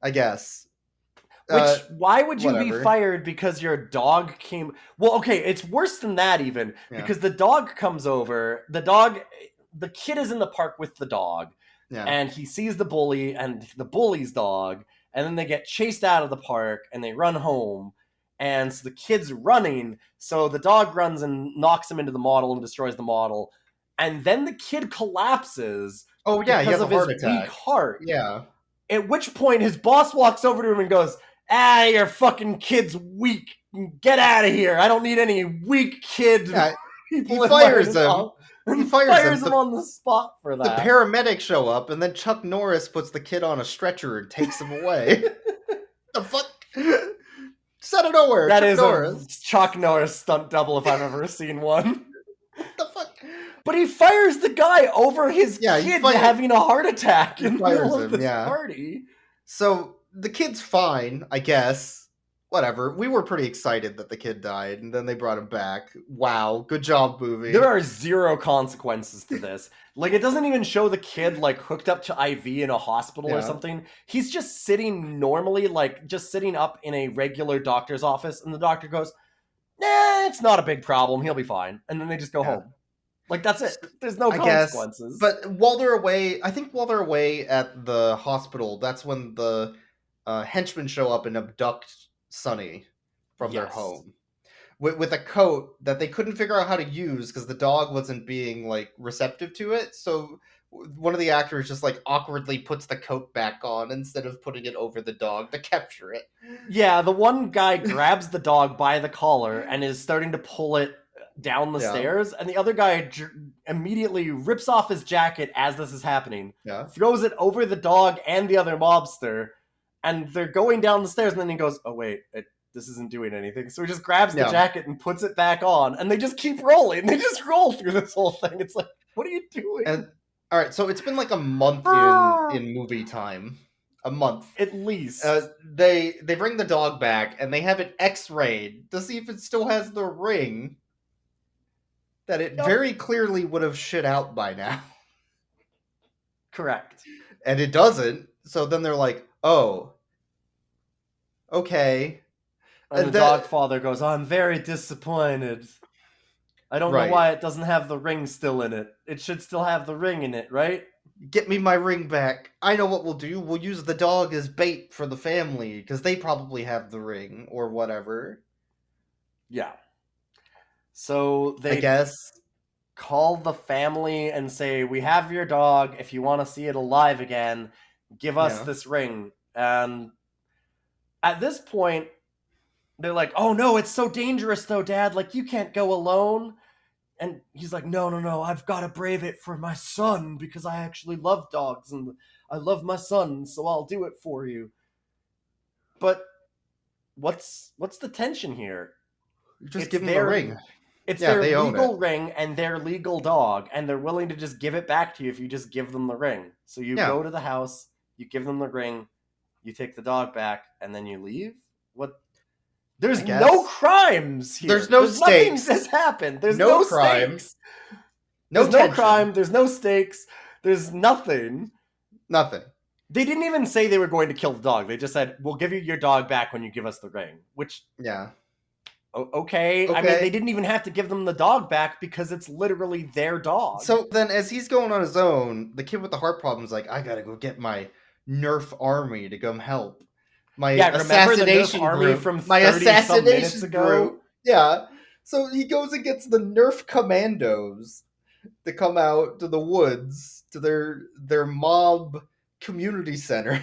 I guess. Why would you be whatever. fired because your dog came? Well, okay, it's worse than that even because the dog comes over. The kid is in the park with the dog, and he sees the bully and the bully's dog, and then they get chased out of the park and they run home. And so the kid's running, so the dog runs and knocks him into the model and destroys the model. And then the kid collapses. Oh yeah, he has a because of heart his attack. weak heart. Yeah. At which point his boss walks over to him and goes, your fucking kid's weak. Get out of here. I don't need any weak kid. Yeah, people he fires him. He fires him on the spot for that. The paramedics show up, and then Chuck Norris puts the kid on a stretcher and takes him away. The fuck? Just out of nowhere. That Chuck is Norris. a Chuck Norris stunt double if I've ever seen one. What the fuck? But he fires the guy over his kid having a heart attack in the middle of this party. So the kid's fine, I guess. Whatever. We were pretty excited that the kid died, and then they brought him back. Wow, good job, movie. There are zero consequences to this. Like, it doesn't even show the kid, like, hooked up to IV in a hospital or something. He's just sitting normally, like, just sitting up in a regular doctor's office, and the doctor goes, nah, it's not a big problem. He'll be fine. And then they just go home. Like, that's it. There's no consequences. But while they're away, I think while they're away at the hospital, that's when the henchmen show up and abduct Sonny from their home. With a coat that they couldn't figure out how to use because the dog wasn't being, like, receptive to it. So one of the actors just, like, awkwardly puts the coat back on instead of putting it over the dog to capture it. Yeah, the one guy grabs the dog by the collar and is starting to pull it down the stairs, and the other guy immediately rips off his jacket as this is happening, throws it over the dog and the other mobster, and they're going down the stairs, and then he goes, oh wait, this isn't doing anything. So he just grabs the jacket and puts it back on, and they just keep rolling. They just roll through this whole thing. It's like, what are you doing? And all right, so it's been like a month in movie time. A month. At least. They bring the dog back, and they have it x-rayed to see if it still has the ring that it very clearly would have shit out by now. Correct. And it doesn't, so then they're like, oh, okay. And the Dogfather goes, I'm very disappointed. I don't know why it doesn't have the ring still in it. It should still have the ring in it, right? Get me my ring back. I know what we'll do. We'll use the dog as bait for the family, because they probably have the ring, or whatever. Yeah. So they I guess call the family and say, we have your dog. If you want to see it alive again, give us this ring. And at this point, they're like, oh no, it's so dangerous though, Dad. Like, you can't go alone. And he's like, no, I've got to brave it for my son because I actually love dogs and I love my son, so I'll do it for you. But what's the tension here? Just give them the ring. It's their legal ring and their legal dog, and they're willing to just give it back to you if you just give them the ring. So you go to the house, you give them the ring, you take the dog back, and then you leave? What? There's no crimes here. There's no stakes. Nothing has happened. There's no no crime. Stakes. No There's no crime. There's no stakes. There's nothing. Nothing. They didn't even say they were going to kill the dog. They just said, we'll give you your dog back when you give us the ring. Which... Yeah. Okay. I mean, they didn't even have to give them the dog back because it's literally their dog. So then as he's going on his own, the kid with the heart problem is like, I gotta go get my Nerf army to come help. My assassination group from my 30-some minutes ago. Group. Yeah. So he goes and gets the Nerf commandos to come out to the woods, to their mob community center.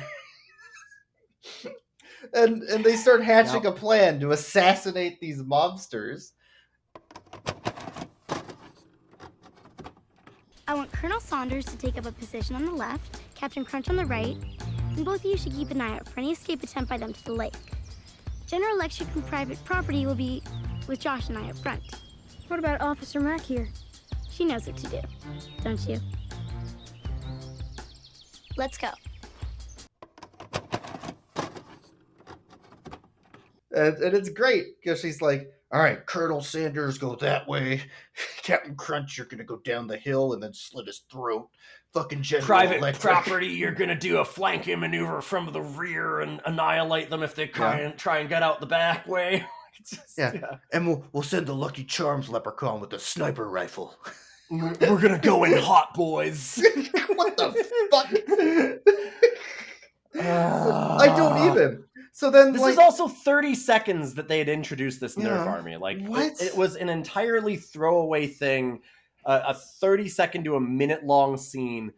And they start hatching a plan to assassinate these mobsters. I want Colonel Saunders to take up a position on the left, Captain Crunch on the right, and both of you should keep an eye out for any escape attempt by them to the lake. General Electric and private property will be with Josh and I up front. What about Officer Mack here? She knows what to do, don't you? Let's go. And it's great because she's like, all right, Colonel Sanders, go that way. Captain Crunch, you're going to go down the hill and then slit his throat. Fucking General Private Electric. property, you're gonna do a flanking maneuver from the rear and annihilate them if they try and get out the back way. And we'll send the Lucky Charms leprechaun with a sniper rifle. We're gonna go in hot, boys. What the fuck? I don't even. So then, this is also 30 seconds that they had introduced this Nerf army. Like, what? It was an entirely throwaway thing. A 30-second to a minute-long scene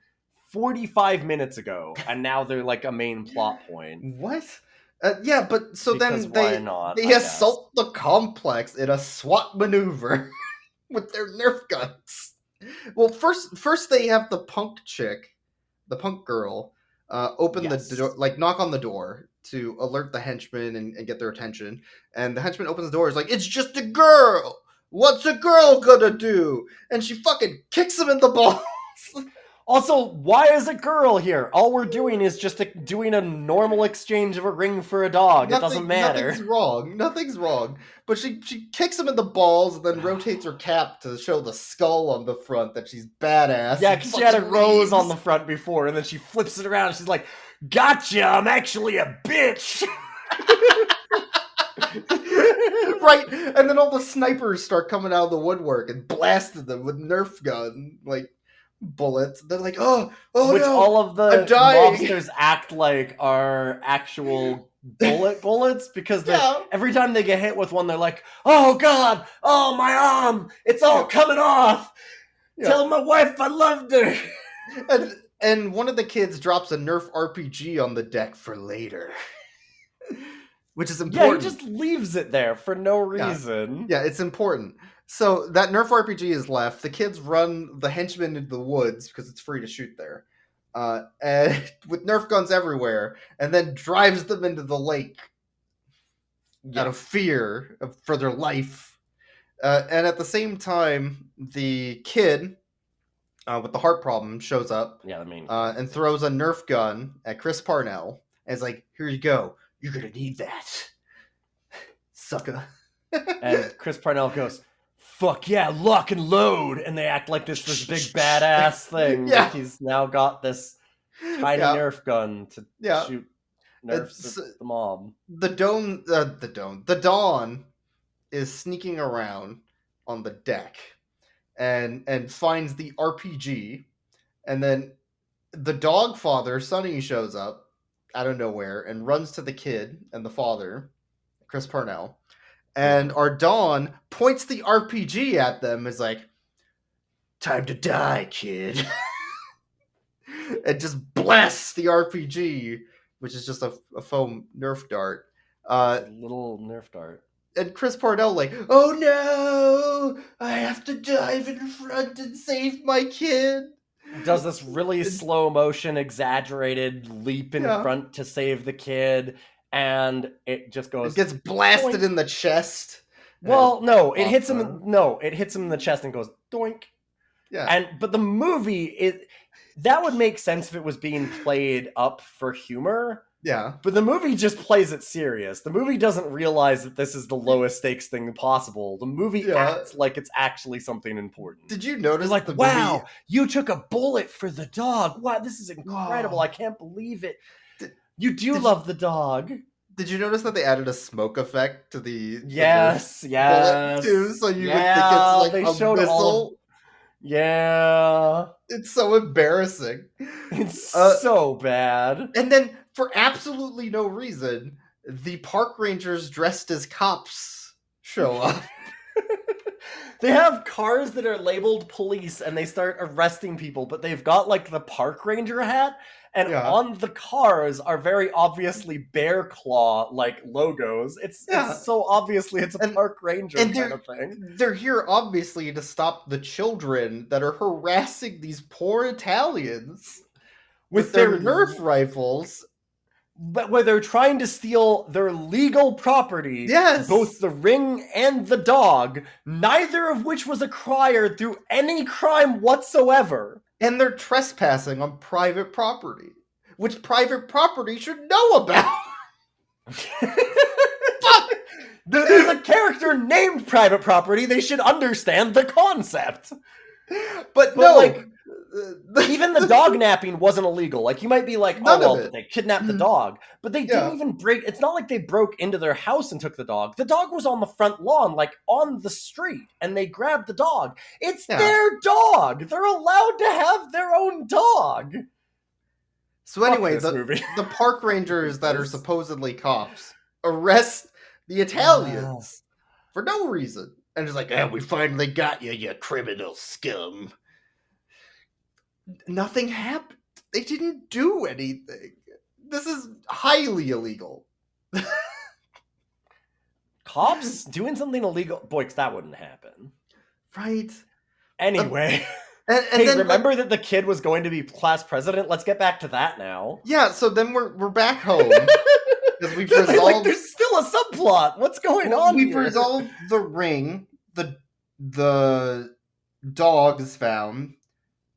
45 minutes ago, and now they're like a main plot point. What? Yeah, but so Because then they assault the complex in a SWAT maneuver with their Nerf guns. Well, first they have the punk chick, the punk girl, open the door, like knock on the door to alert the henchmen and get their attention. And the henchman opens the door, is like, "It's just a girl! What's a girl gonna do?" And she fucking kicks him in the balls. Also, why is a girl here? All we're doing is just doing a normal exchange of a ring for a dog. It doesn't matter. Nothing's wrong. But she kicks him in the balls and then rotates her cap to show the skull on the front that she's badass. Yeah, because she had a rose on the front before, and then she flips it around and she's like, "Gotcha, I'm actually a bitch." Right, and then all the snipers start coming out of the woodwork and blasting them with Nerf gun bullets. They're like, oh which no, all of the I'm dying. mobsters act like are actual bullets because every time they get hit with one, they're like, "Oh god, oh my arm, it's all coming off. Tell my wife I loved her." And one of the kids drops a Nerf RPG on the deck for later. Which is important. Yeah, he just leaves it there for no reason. Yeah, it's important. So that Nerf RPG is left. The kids run the henchmen into the woods because it's free to shoot there. And with Nerf guns everywhere, and then drives them into the lake out of fear for their life. And at the same time, the kid with the heart problem shows up and throws a Nerf gun at Chris Parnell and is like, "Here you go. You're gonna need that, sucker." And Chris Parnell goes, "Fuck yeah, lock and load," and they act like this big badass thing. Yeah. Like he's now got this tiny Nerf gun to shoot Nerfs at the mob. The Dawn is sneaking around on the deck and finds the RPG, and then the Dogfather, Sonny, shows up out of nowhere and runs to the kid and the father, Chris Parnell, and our Dawn points the RPG at them, is like, "Time to die, kid." And just blasts the RPG, which is just a foam Nerf dart. A little Nerf dart. And Chris Parnell like, "Oh no, I have to dive in front and save my kid." Does this really slow motion, exaggerated leap in front to save the kid, and it just goes. It gets blasted in the chest. Well, no, it hits him. No, it hits him in the chest and goes doink. Yeah, but the movie that would make sense if it was being played up for humor. Yeah, but the movie just plays it serious. The movie doesn't realize that this is the lowest stakes thing possible. The movie acts like it's actually something important. Did you notice like, wow, you took a bullet for the dog. Wow, this is incredible. Wow. I can't believe it. You love the dog. Did you notice that they added a smoke effect to the bullet too? So you would think it's like a missile. Yeah. It's so embarrassing. It's so bad. And then, for absolutely no reason, the park rangers dressed as cops show up. They have cars that are labeled police and they start arresting people, but they've got like the park ranger hat And Yeah. on the cars are very obviously bear claw like logos. It's so obviously it's a park ranger kind of thing. They're here obviously to stop the children that are harassing these poor Italians with their Nerf rifles. But where they're trying to steal their legal property, Yes! both the ring and the dog, neither of which was acquired through any crime whatsoever. And they're trespassing on private property, which private property should know about. Fuck! There's a character named Private Property. They should understand the concept. But no, like, even the dog napping wasn't illegal. Like, you might be like, oh, well, but they kidnapped the dog. But they didn't even break... It's not like they broke into their house and took the dog. The dog was on the front lawn, like, on the street, and they grabbed the dog. It's their dog! They're allowed to have their own dog! So anyway, the park rangers that are supposedly cops arrest the Italians for no reason. And it's like, we finally got you, you criminal scum. Nothing happened. They didn't do anything. This is highly illegal. Cops doing something illegal? Boy, that wouldn't happen. Right. Anyway. And then, remember that the kid was going to be class president? Let's get back to that now. Yeah, so then we're back home. Because we've resolved... like, there's still a subplot. What's going on We've resolved the ring. The dog is found.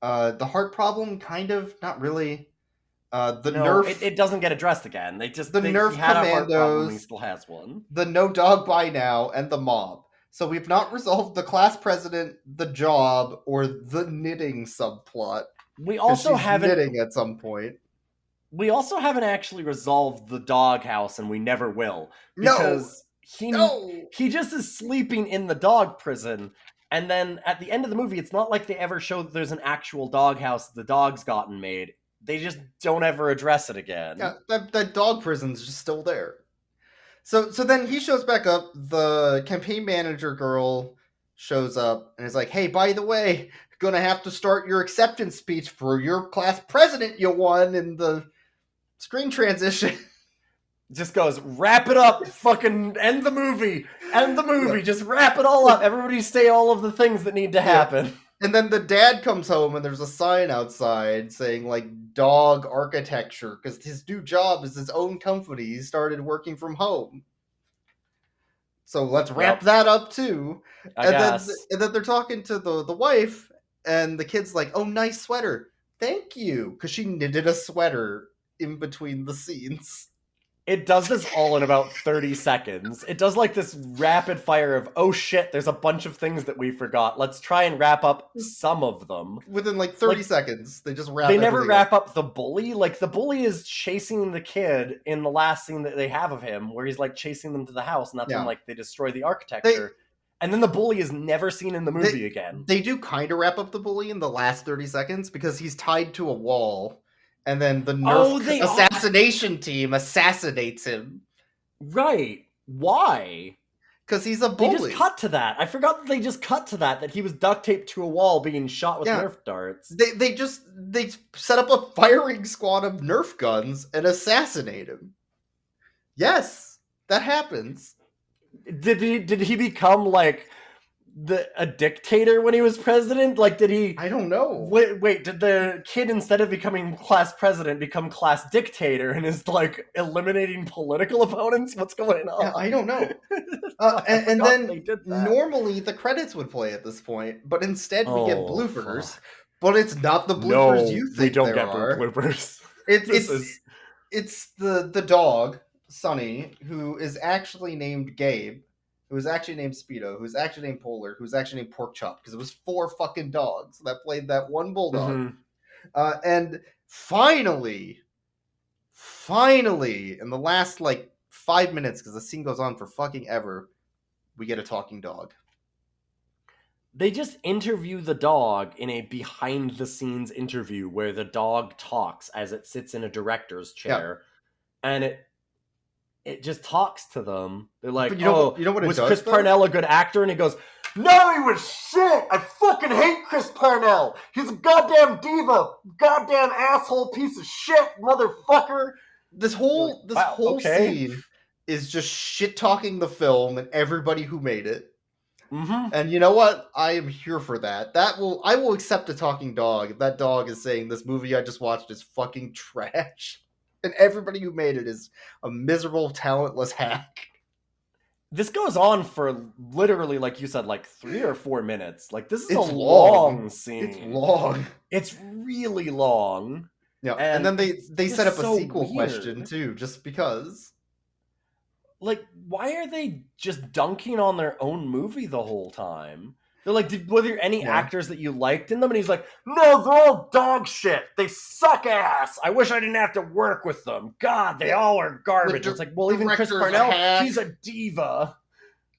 The heart problem, kind of, not really. Nerf... It doesn't get addressed again. Nerf he had a heart problem, commandos, he still has one. the no dog by now, and the mob. So we've not resolved the class president, the job, or the knitting subplot. We also haven't... knitting at some point. We also haven't actually resolved the doghouse, and we never will. Because he just is sleeping in the dog prison, and then at the end of the movie, it's not like they ever show that there's an actual doghouse the dog's gotten made. They just don't ever address it again. Yeah, that dog prison's just still there. So then he shows back up, the campaign manager girl shows up, and is like, hey, by the way, gonna have to start your acceptance speech for your class president you won in the screen transition. Just goes, wrap it up, fucking end the movie, just wrap it all up. Everybody say all of the things that need to happen. And then the dad comes home and there's a sign outside saying, like, dog architecture, because his new job is his own company. He started working from home. So let's wrap that up too. And then they're talking to the wife, and the kid's like, oh, nice sweater. Thank you. Because she knitted a sweater in between the scenes. It does this all in about 30 seconds. It does like this rapid fire of, oh shit, there's a bunch of things that we forgot. Let's try and wrap up some of them. Within like 30 seconds, they just wrap They never wrap up the bully. Like, the bully is chasing the kid in the last scene that they have of him, where he's like chasing them to the house, and that's when like they destroy the architecture. And then the bully is never seen in the movie again. They do kind of wrap up the bully in the last 30 seconds, because he's tied to a wall. And then the Nerf assassination team assassinates him. Right. Why? Because he's a bully. They just cut to that. I forgot that they just cut to that he was duct taped to a wall being shot with Nerf darts. They set up a firing squad of Nerf guns and assassinate him. Yes, that happens. Did he become like a dictator when he was president? Like, did he... I don't know. Wait, did the kid, instead of becoming class president, become class dictator and is, like, eliminating political opponents? What's going on? Yeah, I don't know. And then, normally, the credits would play at this point, but instead we get bloopers. Fuck. But it's not the bloopers you think we don't there get are. Bloopers. It's the dog, Sonny, who is actually named Gabe, who was actually named Speedo, who was actually named Polar, who was actually named Pork Chop, because it was 4 fucking dogs that played that one bulldog. Mm-hmm. And finally, in the last, 5 minutes, because the scene goes on for fucking ever, we get a talking dog. They just interview the dog in a behind-the-scenes interview where the dog talks as it sits in a director's chair, and it just talks to them. They're like, you know what it was does, Chris Parnell a good actor? And he goes, No, he was shit. I fucking hate Chris Parnell. He's a goddamn diva, goddamn asshole piece of shit, motherfucker. This whole scene is just shit talking the film and everybody who made it. Mm-hmm. And you know what? I am here for that. I will accept a talking dog if that dog is saying this movie I just watched is fucking trash. And everybody who made it is a miserable, talentless hack. This goes on for literally, like you said, like 3 or 4 minutes. Like, this is It's a long scene. It's long. It's really long. Yeah, and then they set up a so sequel weird. question too, just because. Like, why are they just dunking on their own movie the whole time? They're like, were there any actors that you liked in them? And he's like, no, they're all dog shit. They suck ass. I wish I didn't have to work with them. God, they all are garbage. It's like, well, even Chris Parnell, he's a diva.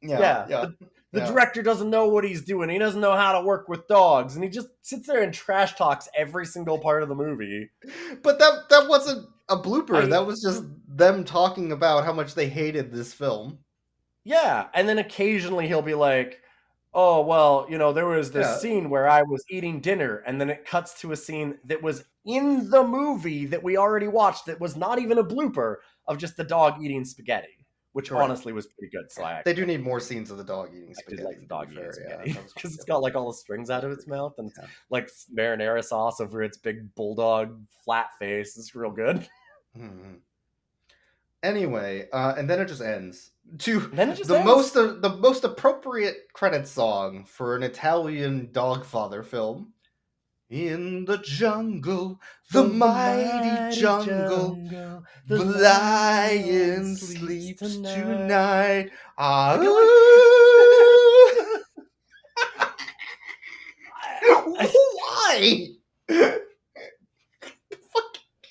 Yeah. The director doesn't know what he's doing. He doesn't know how to work with dogs. And he just sits there and trash talks every single part of the movie. But that wasn't a blooper. That was just them talking about how much they hated this film. Yeah, and then occasionally he'll be like, oh, well, you know, there was this scene where I was eating dinner, and then it cuts to a scene that was in the movie that we already watched that was not even a blooper of just the dog eating spaghetti, which honestly was pretty good. So they do need more scenes of the dog eating spaghetti. I did like the dog eating spaghetti because it's got like all the strings out of its mouth and like marinara sauce over its big bulldog flat face. It's real good. Mm-hmm. Anyway, and then it just ends. The most appropriate credit song for an Italian Dogfather film. In the jungle, the mighty jungle, the lion sleeps tonight. Why?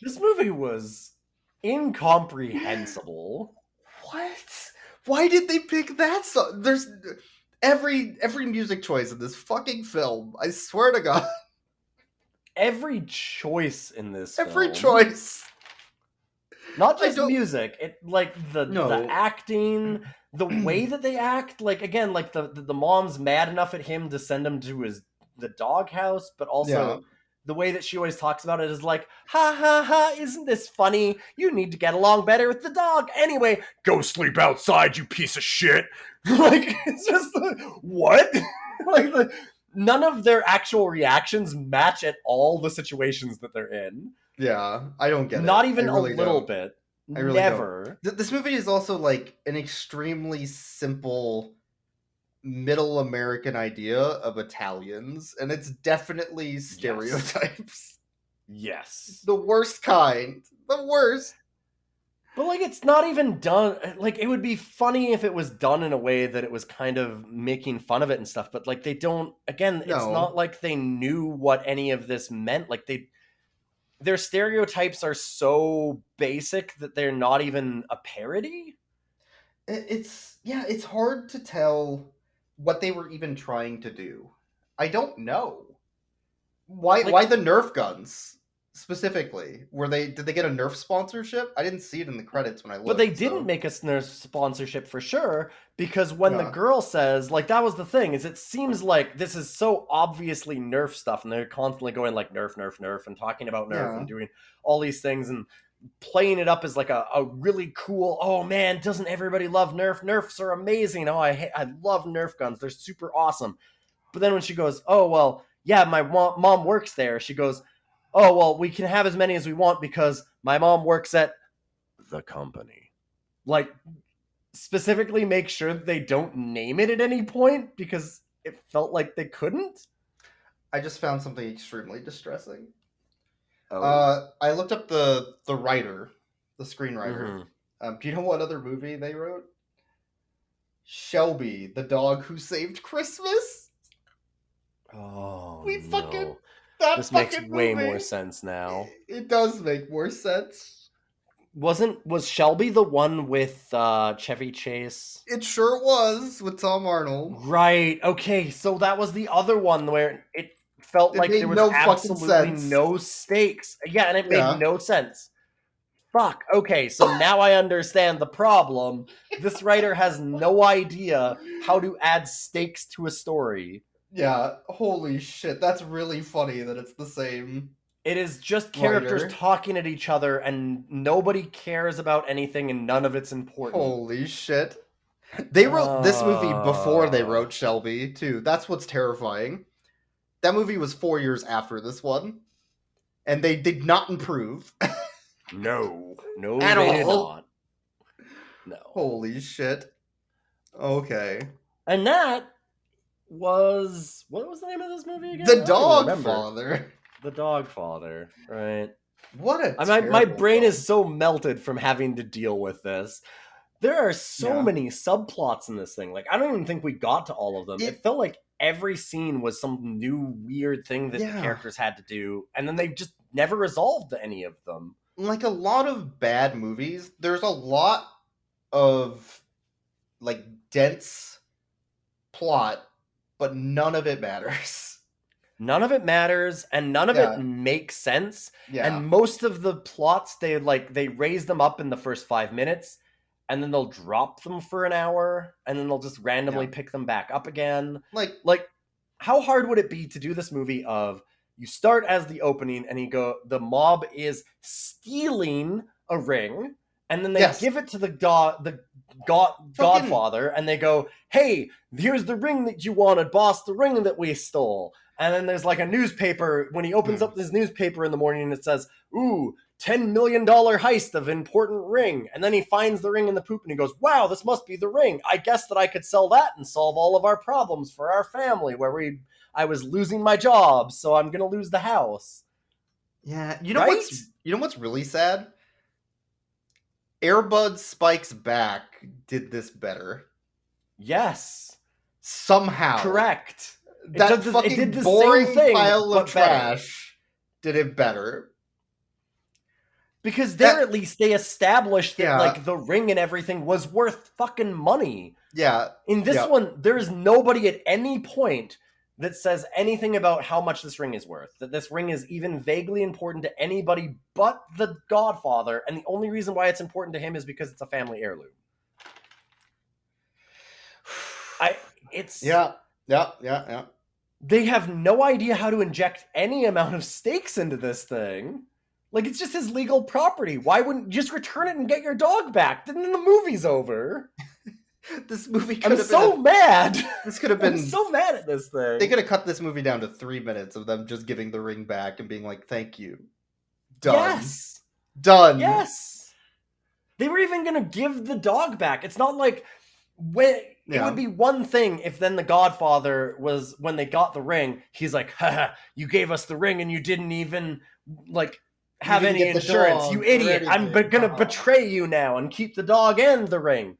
This movie was incomprehensible. What? Why did they pick that song? There's every music choice in this fucking film. I swear to God. Every choice in this Every film, choice. Not just music, it like the acting, the way that they act, like again, like the mom's mad enough at him to send him to the doghouse, but also the way that she always talks about it is like, ha ha ha, isn't this funny? You need to get along better with the dog. Anyway, go sleep outside, you piece of shit. Like, it's just like, what? Like, none of their actual reactions match at all the situations that they're in. Yeah, I don't get it. Not even really a little don't. bit. I really Never. Don't. This movie is also like an extremely simple middle American idea of Italians, and it's definitely stereotypes. Yes. The worst kind. The worst. But, like, it's not even done... Like, it would be funny if it was done in a way that it was kind of making fun of it and stuff, but, like, they don't... Again, it's not like they knew what any of this meant. Like, their stereotypes are so basic that they're not even a parody. It's hard to tell what they were even trying to do. I don't know. Why the Nerf guns specifically? Did they get a Nerf sponsorship? I didn't see it in the credits when I looked. But they didn't make a Nerf sponsorship for sure, because when the girl says, like, that was the thing, is it seems like this is so obviously Nerf stuff, and they're constantly going like Nerf, Nerf, Nerf, and talking about Nerf and doing all these things and playing it up as like a really cool, oh man, doesn't everybody love Nerf? Nerfs are amazing. Oh, I love Nerf guns. They're super awesome. But then when she goes, oh, well, yeah, my mom works there. She goes, oh, well, we can have as many as we want because my mom works at the company. Like, specifically make sure that they don't name it at any point because it felt like they couldn't. I just found something extremely distressing. Oh. I looked up the writer, the screenwriter. Mm-hmm. Do you know what other movie they wrote? Shelby, the dog who saved Christmas. Oh, This makes way more sense now. It does make more sense. Was Shelby the one with Chevy Chase? It sure was, with Tom Arnold. Right. Okay, so that was the other one where it felt like there was absolutely no stakes. Yeah, and it made no sense. fuck, okay, so now I understand the problem. This writer has no idea how to add stakes to a story. Yeah, holy shit, that's really funny that it's the same. It is just characters writer. talking at each other and nobody cares about anything and none of it's important. Holy shit. They wrote this movie before they wrote Shelby, too. That's what's terrifying. That movie was 4 years after this one. And they did not improve. No, At they did all. not. No. Holy shit. Okay. And that was... What was the name of this movie again? The I don't even remember. Dogfather. The Dogfather, right. What a my terrible brain film. is so melted from having to deal with this. There are so many subplots in this thing. Like, I don't even think we got to all of them. It felt like every scene was some new weird thing that the characters had to do, and then they just never resolved any of them. Like a lot of bad movies, there's a lot of like dense plot, but none of it matters. None of it matters, and none of it makes sense. Yeah. And most of the plots, they raise them up in the first 5 minutes, and then they'll drop them for an hour, and then they'll just randomly pick them back up again. Like, how hard would it be to do this movie of, you start as the opening, and the mob is stealing a ring, and then they give it to the Godfather, and they go, hey, here's the ring that you wanted, boss, the ring that we stole. And then there's like a newspaper, when he opens up this newspaper in the morning, and it says, ooh, $10 million heist of important ring. And then he finds the ring in the poop, and he goes, wow, this must be the ring. I guess that I could sell that and solve all of our problems for our family, I was losing my job, so I'm gonna lose the house. Yeah, you know what's really sad? Airbud Spike's Back did this better. Yes. Somehow. Correct. That fucking it did the boring same thing, pile of but better. trash did it better. Because at least they established that like the ring and everything was worth fucking money. Yeah. In this one, there is nobody at any point that says anything about how much this ring is worth. That this ring is even vaguely important to anybody but the Godfather, and the only reason why it's important to him is because it's a family heirloom. Yeah. They have no idea how to inject any amount of stakes into this thing. Like, it's just his legal property. Why wouldn't you just return it and get your dog back? Then the movie's over. This movie could have been mad. This could have been... I'm so mad at this thing. They could have cut this movie down to 3 minutes of them just giving the ring back and being like, thank you. Done. Yes. Done. Yes. They were even going to give the dog back. It's not like... It would be one thing if then the Godfather was, when they got the ring, he's like, haha, you gave us the ring and you didn't even, like... have any insurance, you idiot. I'm gonna betray you now and keep the dog and the ring.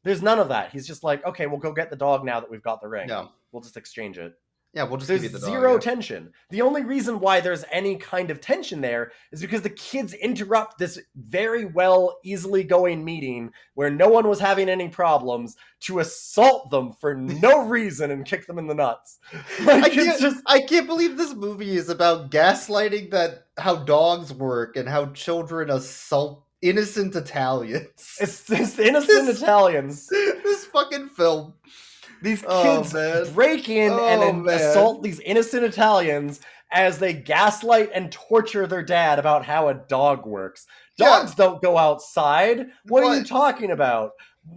There's none of that. He's just like, okay, we'll go get the dog now that we've got the ring. Yeah. We'll just exchange it. Yeah, we'll just There's give you the dog. zero tension. The only reason why there's any kind of tension there is because the kids interrupt this very well, easily going meeting where no one was having any problems to assault them for no reason and kick them in the nuts. Like, I can't believe this movie is about gaslighting how dogs work and how children assault innocent Italians. It's just innocent Italians. This fucking film. These kids break in and assault these innocent Italians as they gaslight and torture their dad about how a dog works. Dogs don't go outside. What are you talking about?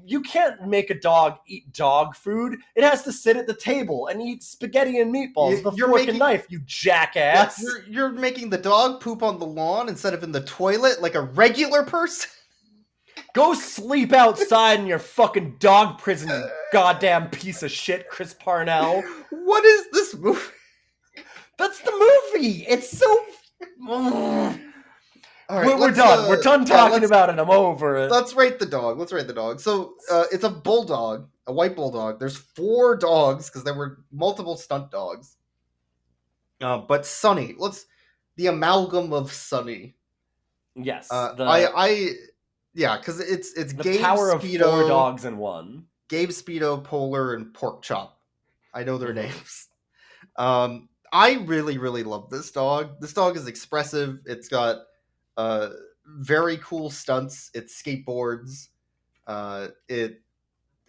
You can't make a dog eat dog food. It has to sit at the table and eat spaghetti and meatballs with a fork and knife, you jackass. You're making the dog poop on the lawn instead of in the toilet like a regular person? Go sleep outside in your fucking dog prison, you goddamn piece of shit, Chris Parnell. What is this movie? That's the movie. It's so... All right, we're done. We're done talking about it. I'm over it. Let's rate the dog. So it's a bulldog, a white bulldog. There's 4 dogs because there were multiple stunt dogs. But Sonny, the amalgam of Sonny. Yes. Because it's the Gabe power Speedo, of 4 dogs in one. Gabe Speedo, Polar, and Pork Chop. I know their names. I really, really love this dog. This dog is expressive. It's got very cool stunts. It skateboards.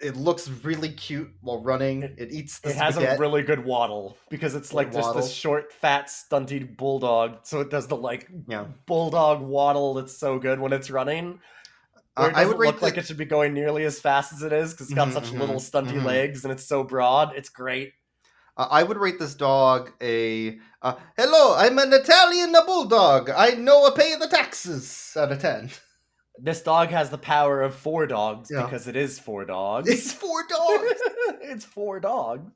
It looks really cute while running. It eats the It has spaghetti. a really good waddle because it's like just Waddle. this short, fat, stunty bulldog. So it does the like Yeah. bulldog waddle that's so good when it's running. Where it I would doesn't rate look like it should be going nearly as fast as it is because it's got such little stunty legs and it's so broad. It's great. I would rate this dog a hello. I'm an Italian bulldog. I know I pay the taxes out of 10. This dog has the power of 4 dogs Yeah. because it is 4 dogs. It's 4 dogs. It's 4 dogs.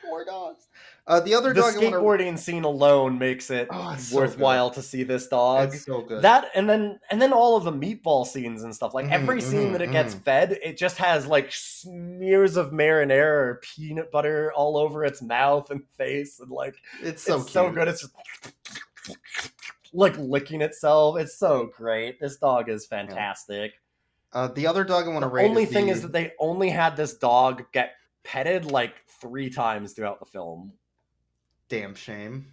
4 dogs. The other The dog I want skateboarding scene alone makes it it's so worthwhile to see this dog. It's so good. That and then all of the meatball scenes and stuff. Like every scene that it gets fed, it just has like smears of marinara or peanut butter all over its mouth and face, and like It's so so good. It's just like licking itself. It's so great. This dog is fantastic. The other dog I want to The rate. only thing is that they only had this dog get petted like 3 times throughout the film. Damn shame.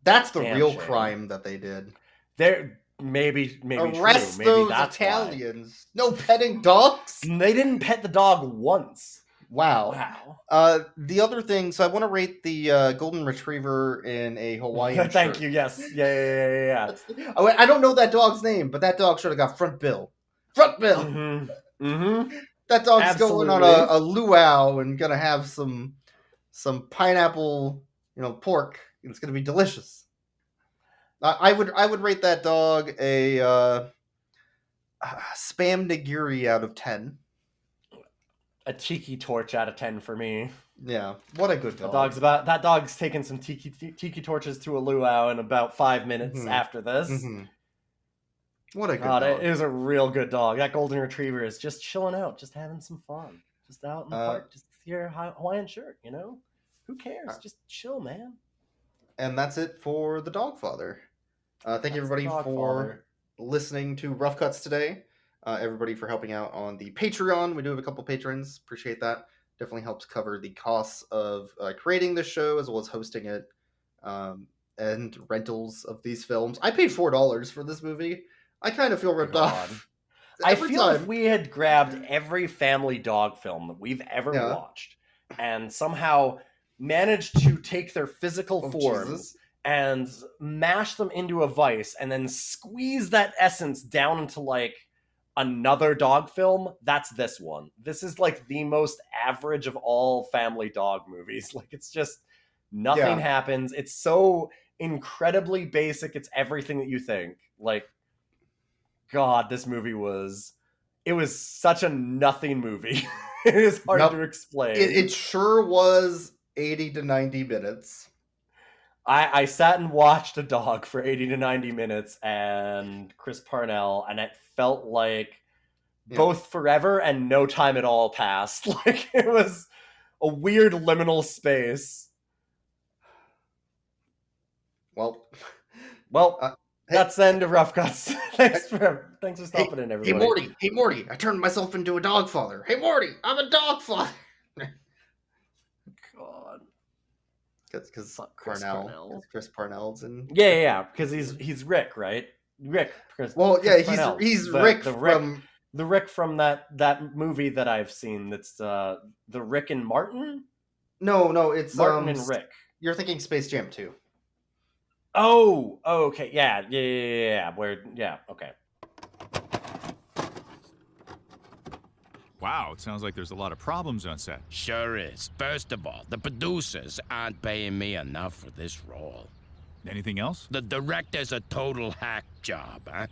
That's the Damn real shame. crime that they did. They're maybe Arrest true. Maybe those that's Italians. No petting dogs. why. They didn't pet the dog once. Wow. Wow. The other thing, so I want to rate the golden retriever in a Hawaiian Thank shirt. you. Yes. Yeah. I don't know that dog's name, but that dog should have got front bill. Front bill. Mm-hmm. That dog's going on Absolutely. a luau and gonna have some pineapple, pork. It's gonna be delicious. I would rate that dog a spam nigiri out of 10. A tiki torch out of 10 for me. Yeah, what a good dog. That dog's taking some tiki torches to a luau in about 5 minutes after this. What a good God, dog. it is a real good dog. That golden retriever is just chilling out, just having some fun, just out in the park, just your Hawaiian shirt. Who cares? Just chill, man. And that's it for the Dogfather. Thank you everybody for listening to Rough Cuts today. Everybody for helping out on the Patreon. We do have a couple patrons. Appreciate that. Definitely helps cover the costs of creating this show as well as hosting it and rentals of these films. I paid $4 for this movie. I kind of feel ripped off. I feel if we had grabbed every family dog film that we've ever watched and somehow managed to take their physical forms and mash them into a vice and then squeeze that essence down into like another dog film, that's this one. This is like the most average of all family dog movies. Like it's just nothing happens. It's so incredibly basic. It's everything that you think. Like, God, this movie was such a nothing movie. It is hard to explain. It sure was 80 to 90 minutes. I sat and watched a dog for 80 to 90 minutes and Chris Parnell, and it felt like both forever and no time at all passed. Like it was a weird liminal space. Well, that's the end of Rough Cuts. Thanks for stopping in, everybody. Hey Morty, I turned myself into a Dogfather. Hey Morty, I'm a Dogfather. God. Because Chris Parnell's in. Yeah, because he's Rick, right? Rick. Well, Chris yeah, Parnell. he's Rick from the Rick from that movie that I've seen. That's the Rick and Martin. No, it's Martin and Rick. You're thinking Space Jam 2. Oh, okay, yeah. Okay. Wow, it sounds like there's a lot of problems on set. Sure is. First of all, the producers aren't paying me enough for this role. Anything else? The director's a total hack job, huh?